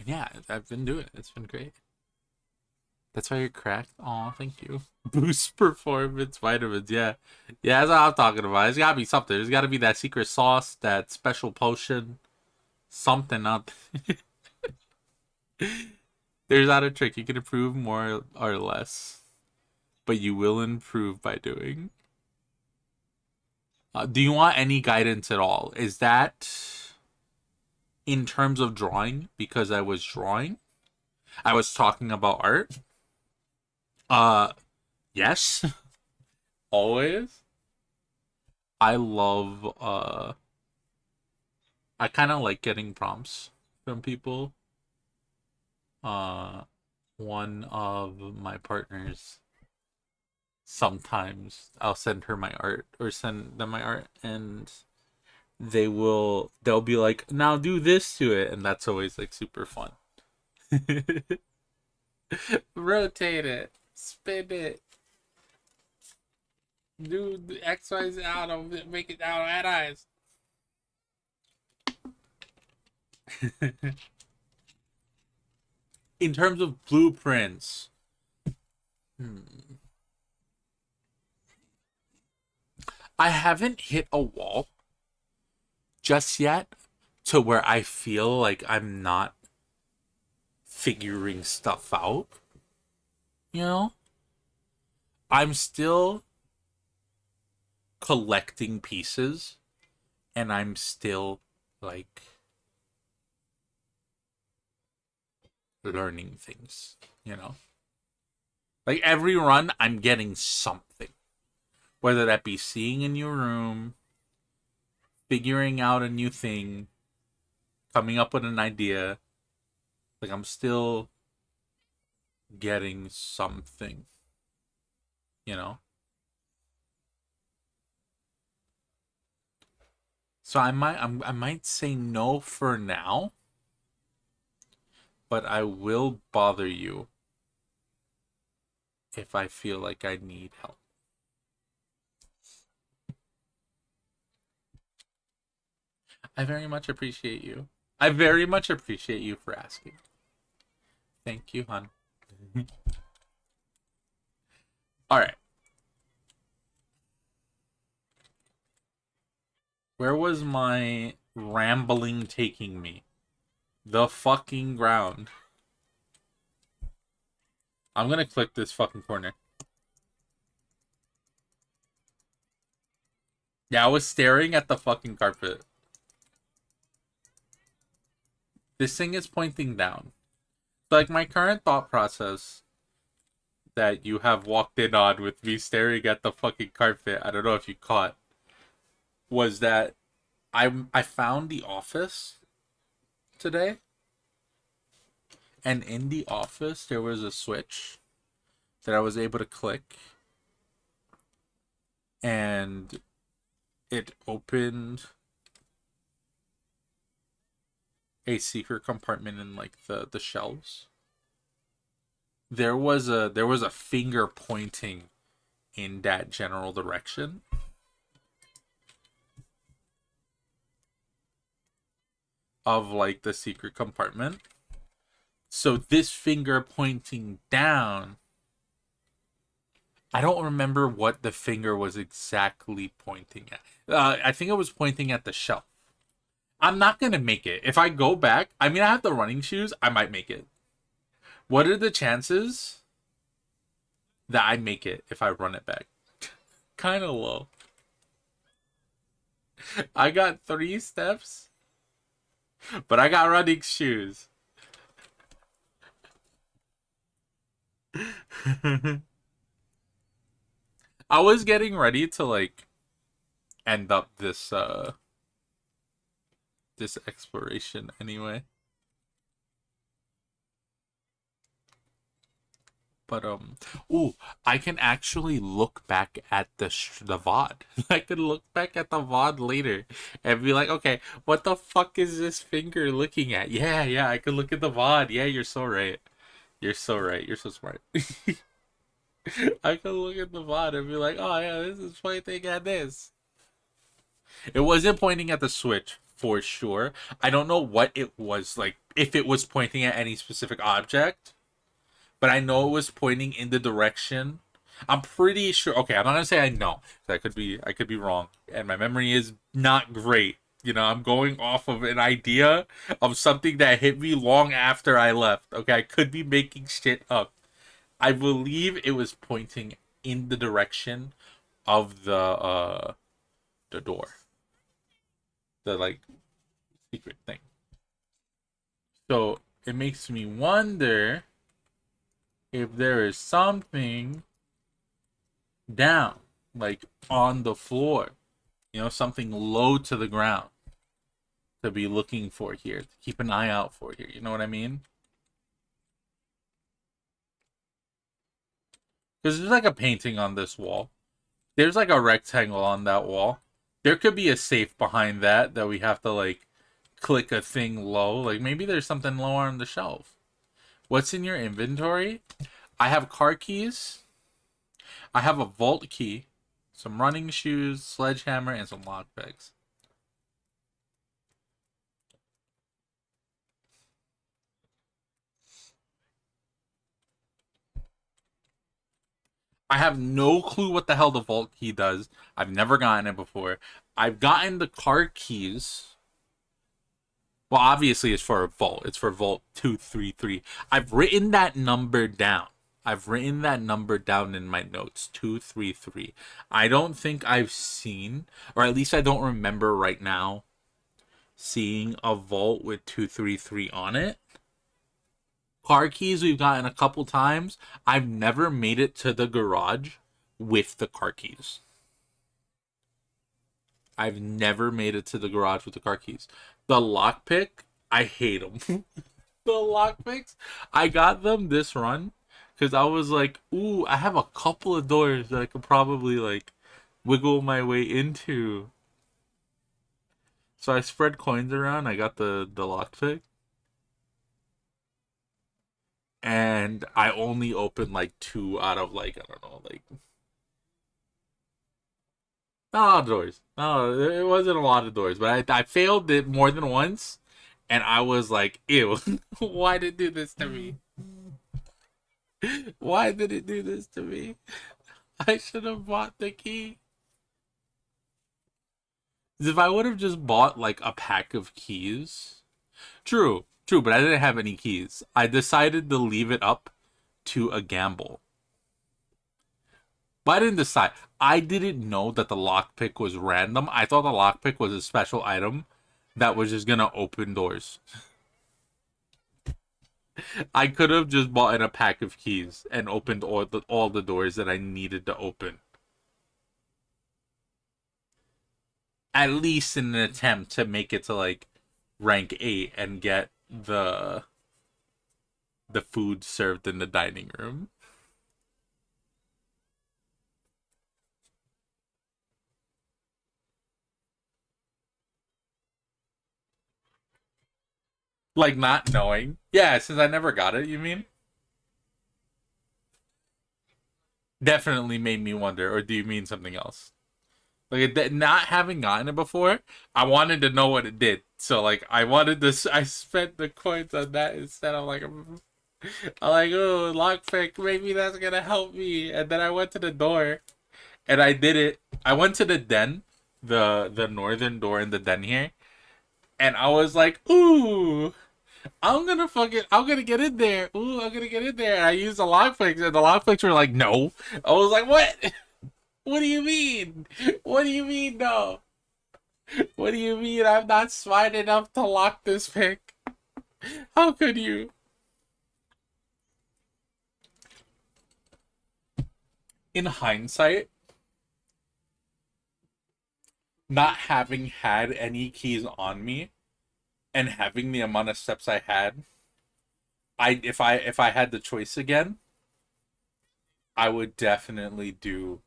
Speaker 1: Yeah, I've been doing it. It's been great. That's why you're cracked. Aw, thank you. Boost performance vitamins. Yeah, yeah. That's what I'm talking about. There's gotta be something. There's gotta be that secret sauce, that special potion, something out. There's not a trick. You can improve more or less, but you will improve by doing. Do you want any guidance at all? Is that in terms of drawing? Because I was drawing. I was talking about art. Uh, yes, always. I love. I kind of like getting prompts from people. Uh, one of my partners. Sometimes I'll send her my art or send them my art, and they'll be like, now do this to it, and that's always like super fun. Rotate it, spin it, do the XYZ out of it, make it out at eyes. In terms of blueprints, I haven't hit a wall just yet to where I feel like I'm not figuring stuff out. You know? I'm still collecting pieces and I'm still like learning things, you know? Like every run I'm getting something. Whether that be seeing a new room, figuring out a new thing, coming up with an idea. Like I'm still getting something, you know? So I might say no for now, but I will bother you if I feel like I need help. I very much appreciate you. I very much appreciate you for asking. Thank you, hon. All right. Where was my rambling taking me? The fucking ground. I'm gonna click this fucking corner. Yeah, I was staring at the fucking carpet. This thing is pointing down. Like, my current thought process that you have walked in on with me staring at the fucking carpet, I don't know if you caught, was that I found the office today, and in the office there was a switch that I was able to click, and it opened a secret compartment in like the shelves. There was a finger pointing in that general direction of like the secret compartment. So this finger pointing down, I don't remember what the finger was exactly pointing at. I think it was pointing at the shelf. I'm not gonna make it. If I go back, I mean, I have the running shoes. I might make it. What are the chances that I make it if I run it back? Kind of low. I got 3 steps, but I got running shoes. I was getting ready to like end up this exploration anyway. But ooh, I can actually look back at the VOD. I could look back at the VOD later and be like, okay, what the fuck is this finger looking at? Yeah, yeah, I could look at the VOD. Yeah, you're so right. You're so right. You're so smart. I could look at the VOD and be like, oh yeah, this is pointing at this. It wasn't pointing at the switch for sure. I don't know what it was like, if it was pointing at any specific object, but I know it was pointing in the direction. I'm pretty sure. Okay, I'm not gonna say I know. I could be wrong, and my memory is not great. You know, I'm going off of an idea of something that hit me long after I left. Okay, I could be making shit up. I believe it was pointing in the direction of the door, the like secret thing. So it makes me wonder if there is something down, like on the floor, something low to the ground to be looking for here, to keep an eye out for here. You know what I mean? Because there's like a painting on this wall. There's like a rectangle on that wall. There could be a safe behind that we have to like click a thing low. Like maybe there's something low on the shelf. What's in your inventory? I have car keys. I have a vault key, some running shoes, sledgehammer, and some lockpicks. I have no clue what the hell the vault key does. I've never gotten it before. I've gotten the car keys. Well, obviously it's for a vault. It's for vault 233. I've written that number down. I've written that number down in my notes, 233. I don't think I've seen, or at least I don't remember right now, seeing a vault with 233 on it. Car keys we've gotten a couple times. I've never made it to the garage with the car keys. I've never made it to the garage with the car keys. The lockpick, I hate them. The lockpicks, I got them this run because I was like, ooh, I have a couple of doors that I could probably like wiggle my way into. So I spread coins around. I got the lockpick, and I only opened like 2 out of like, I don't know, like not a lot of doors. No, it wasn't a lot of doors, but I failed it more than once, and I was like, ew, why did it do this to me? Why did it do this to me? I should have bought the key. If I would have just bought like a pack of keys. True, true, but I didn't have any keys. I decided to leave it up to a gamble. But I didn't decide. I didn't know that the lockpick was random. I thought the lockpick was a special item that was just gonna open doors. I could have just bought in a pack of keys and opened all the doors that I needed to open. At least in an attempt to make it to like rank 8 and get the food served in the dining room. Like not knowing. Yeah, since I never got it, you mean? Definitely made me wonder, or do you mean something else? Like not having gotten it before, I wanted to know what it did. So like I wanted this. I spent the coins on that instead. I'm like, oh, lockpick, maybe that's gonna help me. And then I went to the door, and I did it. I went to the den, the northern door in the den here, and I was like, ooh, I'm gonna get in there. Ooh, I'm gonna get in there. And I used the lockpicks, and the lockpicks were like, no. I was like, what? What do you mean? What do you mean, no? What do you mean I'm not smart enough to lock this pick? How could you? In hindsight, not having had any keys on me and having the amount of steps I had, if I had the choice again, I would definitely do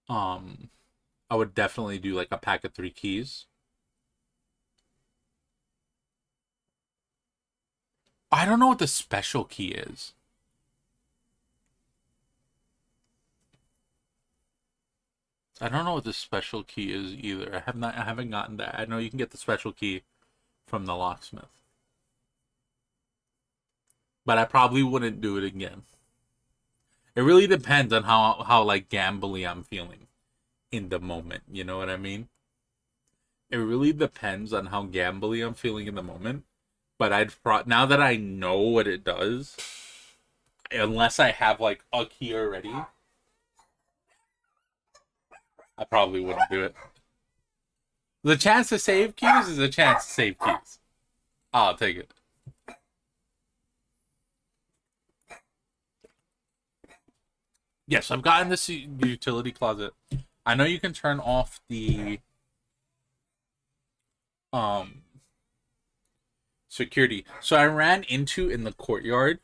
Speaker 1: um I would definitely do like a pack of 3 keys. I don't know what the special key is. I don't know what the special key is either. I haven't gotten that. I know you can get the special key from the locksmith. But I probably wouldn't do it again. It really depends on how like gambly I'm feeling in the moment. You know what I mean? It really depends on how gambly I'm feeling in the moment. But now that I know what it does, unless I have like a key already, I probably wouldn't do it. The chance to save keys is a chance to save keys. I'll take it. Yes, I've gotten this utility closet. I know you can turn off the um security. So I ran into in the courtyard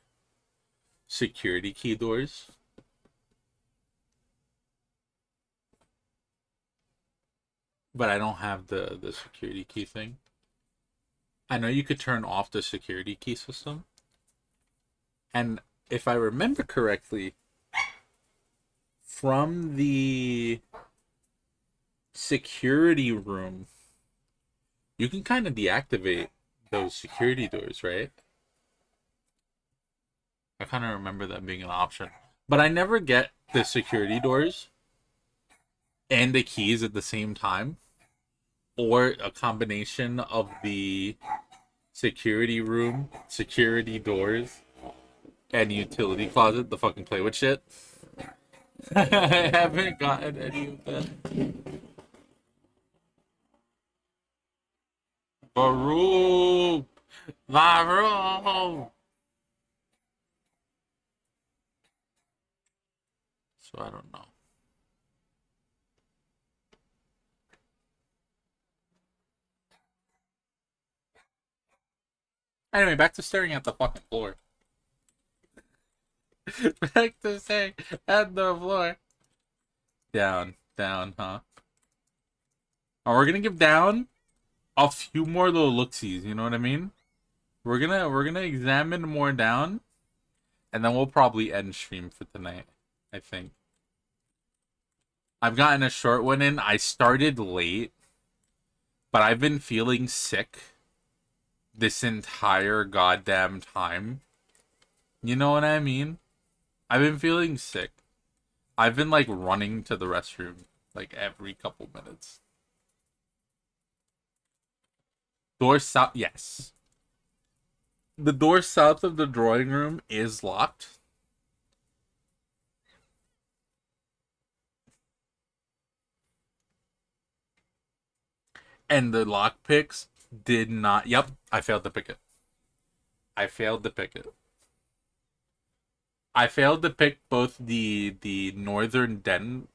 Speaker 1: security key doors. But I don't have the security key thing. I know you could turn off the security key system. And if I remember correctly, from the security room, you can kind of deactivate those security doors, right? I kind of remember that being an option. But I never get the security doors and the keys at the same time, or a combination of the security room, security doors, and utility closet to fucking play with shit. I haven't gotten any of that. Varoo! Varoo! So I don't know. Anyway, back to staring at the fucking floor. Back to staring at the floor. Down, down, huh? Oh, we're gonna give down a few more little looksies. You know what I mean? We're gonna examine more down, and then we'll probably end stream for tonight. I think I've gotten a short one in. I started late, but I've been feeling sick this entire goddamn time. You know what I mean? I've been feeling sick. I've been like running to the restroom like every couple minutes. Door south, yes. The door south of the drawing room is locked. And the lock picks did not. Yep, I failed to pick it. I failed to pick it. I failed to pick both the northern den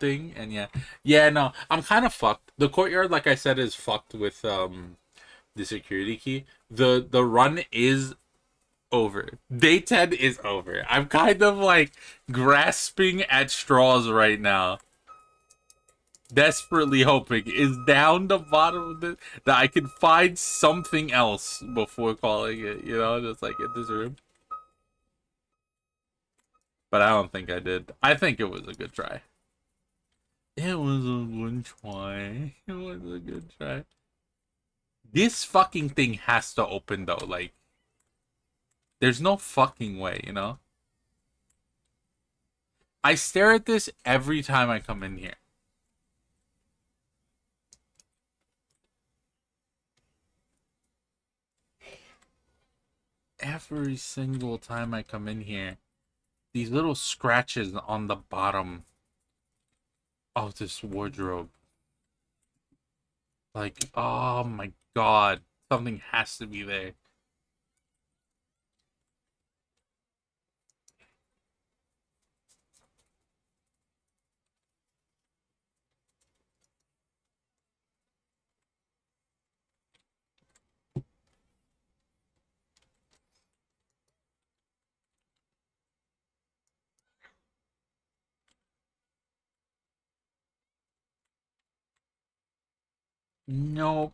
Speaker 1: thing and yeah, no, I'm kind of fucked. The courtyard, like I said, is fucked with the security key. The run is over. Day 10 is over. I'm kind of like grasping at straws right now, desperately hoping is down the bottom of this that I can find something else before calling it, just like in this room. But I don't think I did. I think it was a good try. It was a good try. It was a good try. This fucking thing has to open though. Like, there's no fucking way. I stare at this every time I come in here. Every single time I come in here. These little scratches on the bottom of this wardrobe. Like, oh my god. Something has to be there. Nope.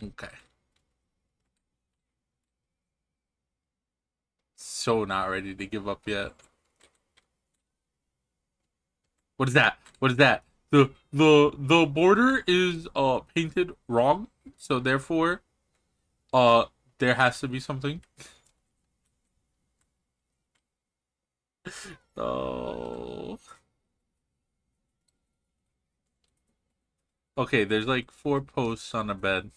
Speaker 1: Okay. So not ready to give up yet. What is that? What is that? The border is painted wrong, so therefore uh there has to be something. Oh. Okay, there's like 4 posts on a bed.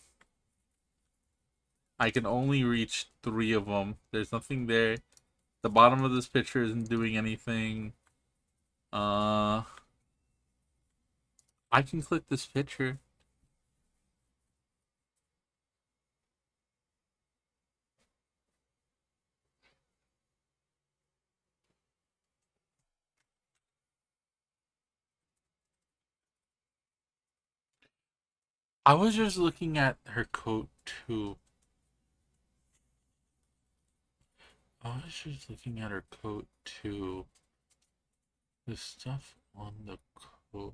Speaker 1: I can only reach 3 of them. There's nothing there. The bottom of this picture isn't doing anything. Uh I can click this picture. I was just looking at her coat too. I was just looking at her coat too. The stuff on the coat.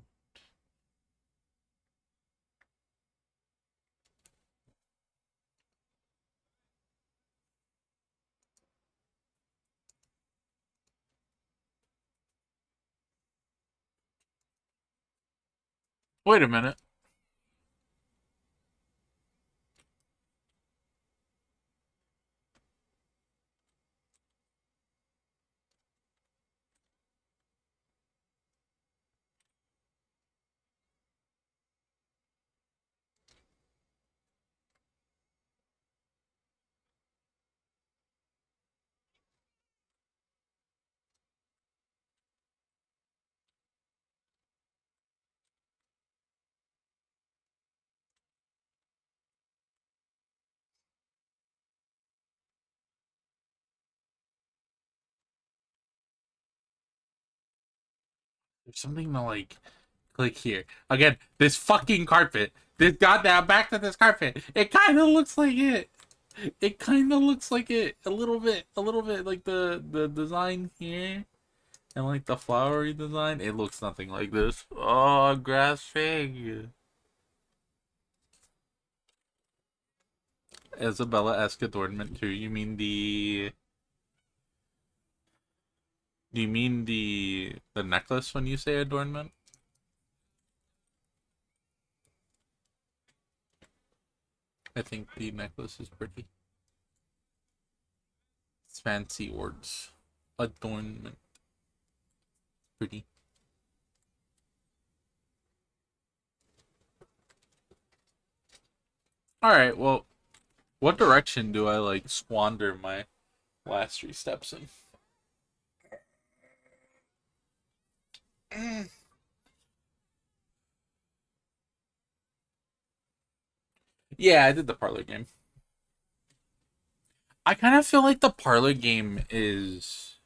Speaker 1: Wait a minute. There's something to like click here. Again, this fucking carpet. This goddamn back to this carpet. It kind of looks like it. It kind of looks like it a little bit, like the design here and like the flowery design. It looks nothing like this. Oh, grass fig. Isabella-esque adornment too. You mean the? Do you mean the necklace when you say adornment? I think the necklace is pretty. It's fancy words. Adornment. Pretty. All right. Well, what direction do I like squander my last three steps in? Mm. Yeah, I did the parlor game. I kind of feel like the parlor game is.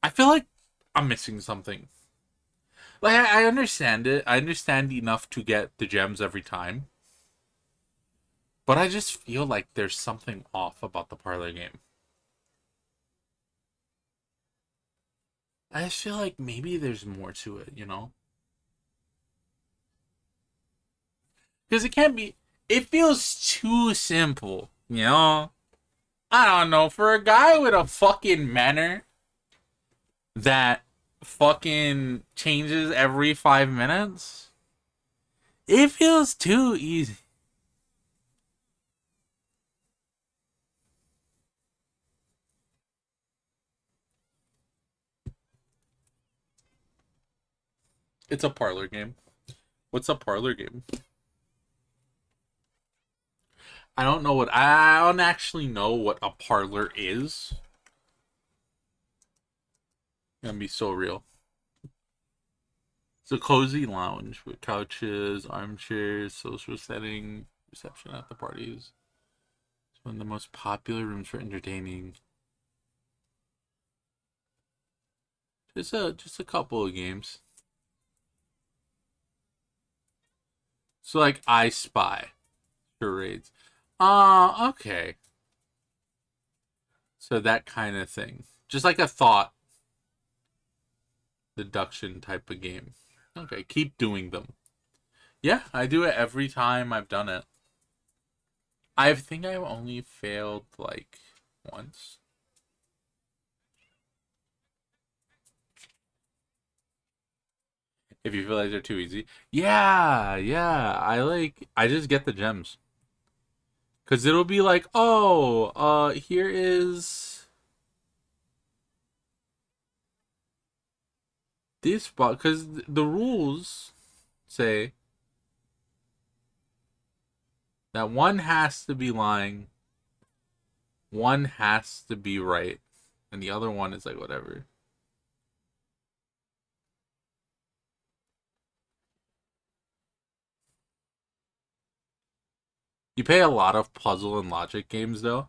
Speaker 1: I feel like I'm missing something. Like I understand it. I understand enough to get the gems every time, but I just feel like there's something off about the parlor game. I just feel like maybe there's more to it, you know? Because it can't be. It feels too simple, you know? I don't know. For a guy with a fucking manor that fucking changes every 5 minutes, it feels too easy. It's a parlor game. What's a parlor game? I don't actually know what a parlor is. Gonna be so real. It's a cozy lounge with couches, armchairs, social setting, reception at the parties. It's one of the most popular rooms for entertaining. Just a couple of games. So like I Spy, charades. Okay. So that kind of thing. Just like a thought deduction type of game. Okay, keep doing them. Yeah, I do it every time I've done it. I think I've only failed like once. If you feel like they're too easy. Yeah, yeah. I just get the gems. Cause it'll be like, oh, here is this spot. Cause the rules say that one has to be lying, one has to be right, and the other one is like whatever. You pay a lot of puzzle and logic games though.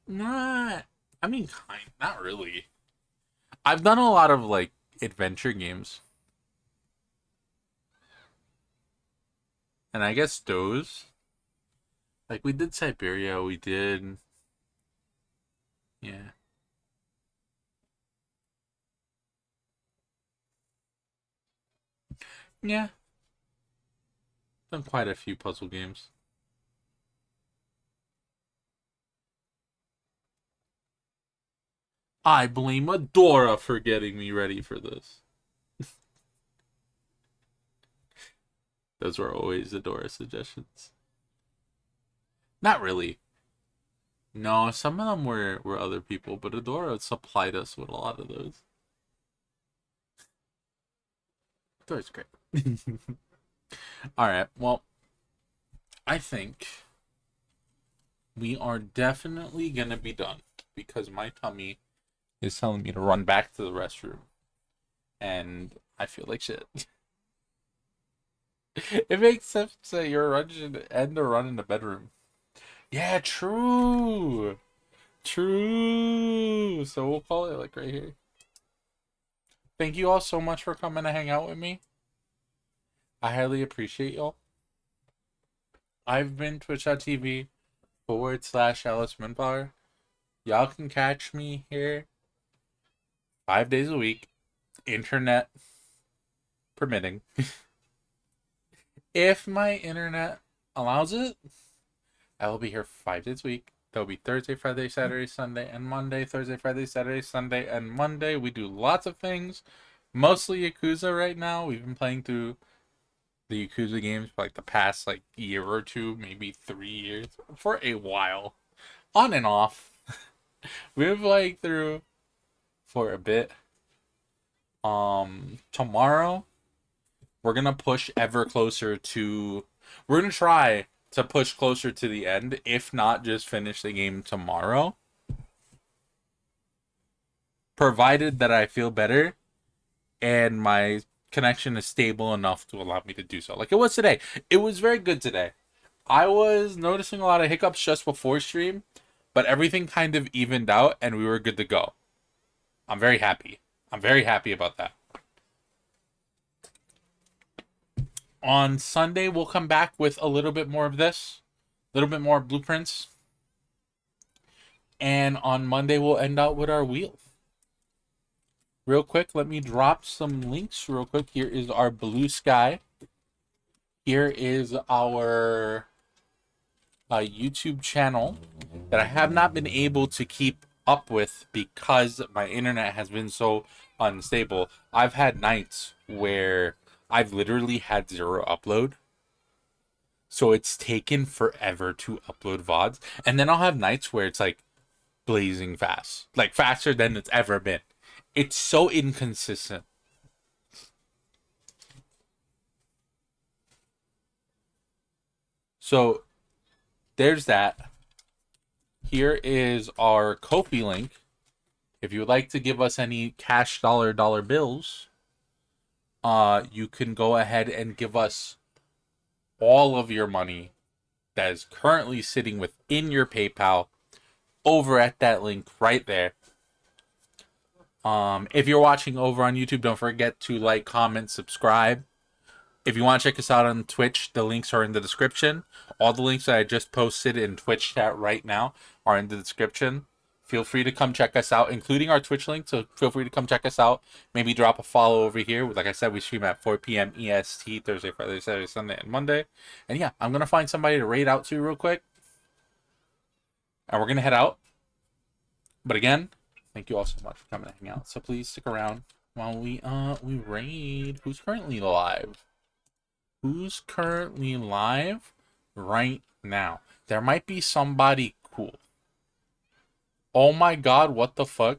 Speaker 1: Not, I mean, not really. I've done a lot of like adventure games, and I guess those, like we did Siberia, we did, yeah, yeah, done quite a few puzzle games. I blame Adora for getting me ready for this. Those were always Adora suggestions. Not really. No, some of them were other people, but Adora supplied us with a lot of those. Adora's great. All right. Well, I think we are definitely gonna be done because my tummy is telling me to run back to the restroom, and I feel like shit. It makes sense that your run should end or run in the bedroom. Yeah, true. True. So we'll call it like right here. Thank you all so much for coming to hang out with me. I highly appreciate y'all. I've been twitch.tv/ Alice Moonflower. Y'all can catch me here 5 days a week, internet permitting. If my internet allows it, I will be here 5 days a week. There'll be Thursday, Friday, Saturday, Sunday, and Monday. Thursday, Friday, Saturday, Sunday, and Monday. We do lots of things. Mostly Yakuza right now. We've been playing through the Yakuza games for like the past like year or two, maybe 3 years, for a while. On and off. We've been playing through for a bit. Tomorrow we're gonna push ever closer to. We're gonna try to push closer to the end. If not, just finish the game tomorrow. Provided that I feel better and my connection is stable enough to allow me to do so. Like it was today. It was very good today. I was noticing a lot of hiccups just before stream, but everything kind of evened out and we were good to go. I'm very happy. I'm very happy about that. On Sunday, we'll come back with a little bit more of this, a little bit more blueprints. And on Monday, we'll end out with our wheel. Real quick, let me drop some links real quick. Here is our blue sky. Here is our YouTube channel that I have not been able to keep up with because my internet has been so unstable. I've had nights where I've literally had 0 upload. So it's taken forever to upload VODs. And then I'll have nights where it's like blazing fast. Like faster than it's ever been. It's so inconsistent. So there's that. Here is our Ko-fi link. If you would like to give us any cash dollar bills, you can go ahead and give us all of your money that is currently sitting within your PayPal over at that link right there. If you're watching over on YouTube, don't forget to like, comment, subscribe. If you want to check us out on Twitch, the links are in the description. All the links that I just posted in Twitch chat right now are in the description. Feel free to come check us out, including our Twitch link. So feel free to come check us out. Maybe drop a follow over here. Like I said, we stream at 4 p.m. EST, Thursday, Friday, Saturday, Sunday, and Monday. And yeah, I'm going to find somebody to raid out to real quick. And we're going to head out. But again, thank you all so much for coming to hang out. So please stick around while we raid. Who's currently live? Who's currently live right now? There might be somebody cool. Oh my god, what the fuck?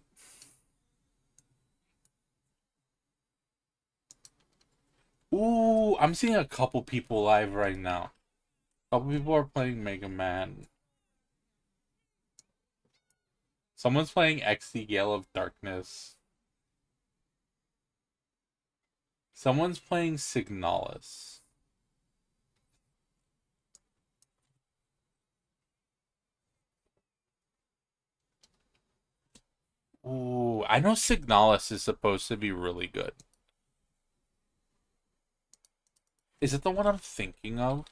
Speaker 1: Ooh, I'm seeing a couple people live right now. A couple people are playing Mega Man. Someone's playing XD Gale of Darkness. Someone's playing Signalis. Ooh, I know Signalis is supposed to be really good. Is it the one I'm thinking of?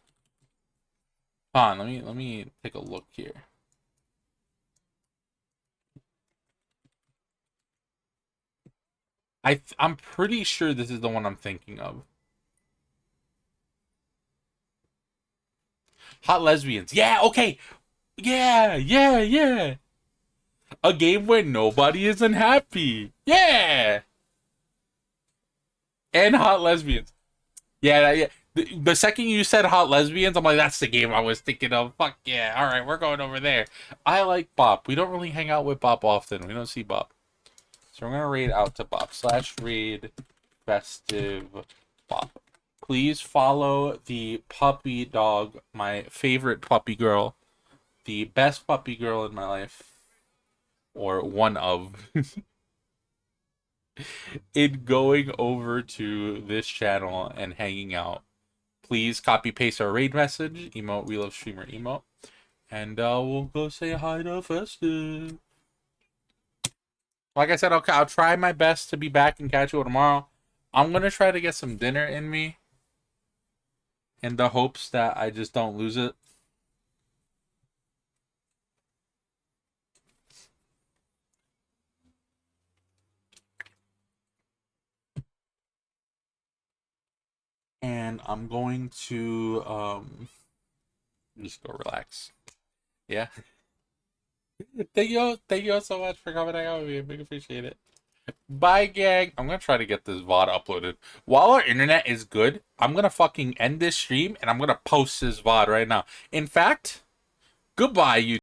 Speaker 1: Hold on, let me take a look here. I'm pretty sure this is the one I'm thinking of. Hot Lesbians. Yeah, okay. Yeah. A game where nobody is unhappy. Yeah. And Hot Lesbians. Yeah. The second you said Hot Lesbians, I'm like, that's the game I was thinking of. Fuck yeah. All right, we're going over there. I like Bop. We don't really hang out with Bop often. We don't see Bop. So we're going to raid out to Bop. /raid festive Bop. Please follow the puppy dog, my favorite puppy girl. The best puppy girl in my life. Or one of. In going over to this channel and hanging out. Please copy paste our raid message, emote, we love streamer emote, and we'll go say hi to Festive. Like I said, I'll try my best to be back and catch you tomorrow. I'm gonna try to get some dinner in me, in the hopes that I just don't lose it. And I'm going to just go relax. Yeah. Thank you all so much for coming out with me. I big appreciate it. Bye, gang. I'm gonna try to get this VOD uploaded. While our internet is good, I'm gonna fucking end this stream and I'm gonna post this VOD right now. In fact, goodbye, you.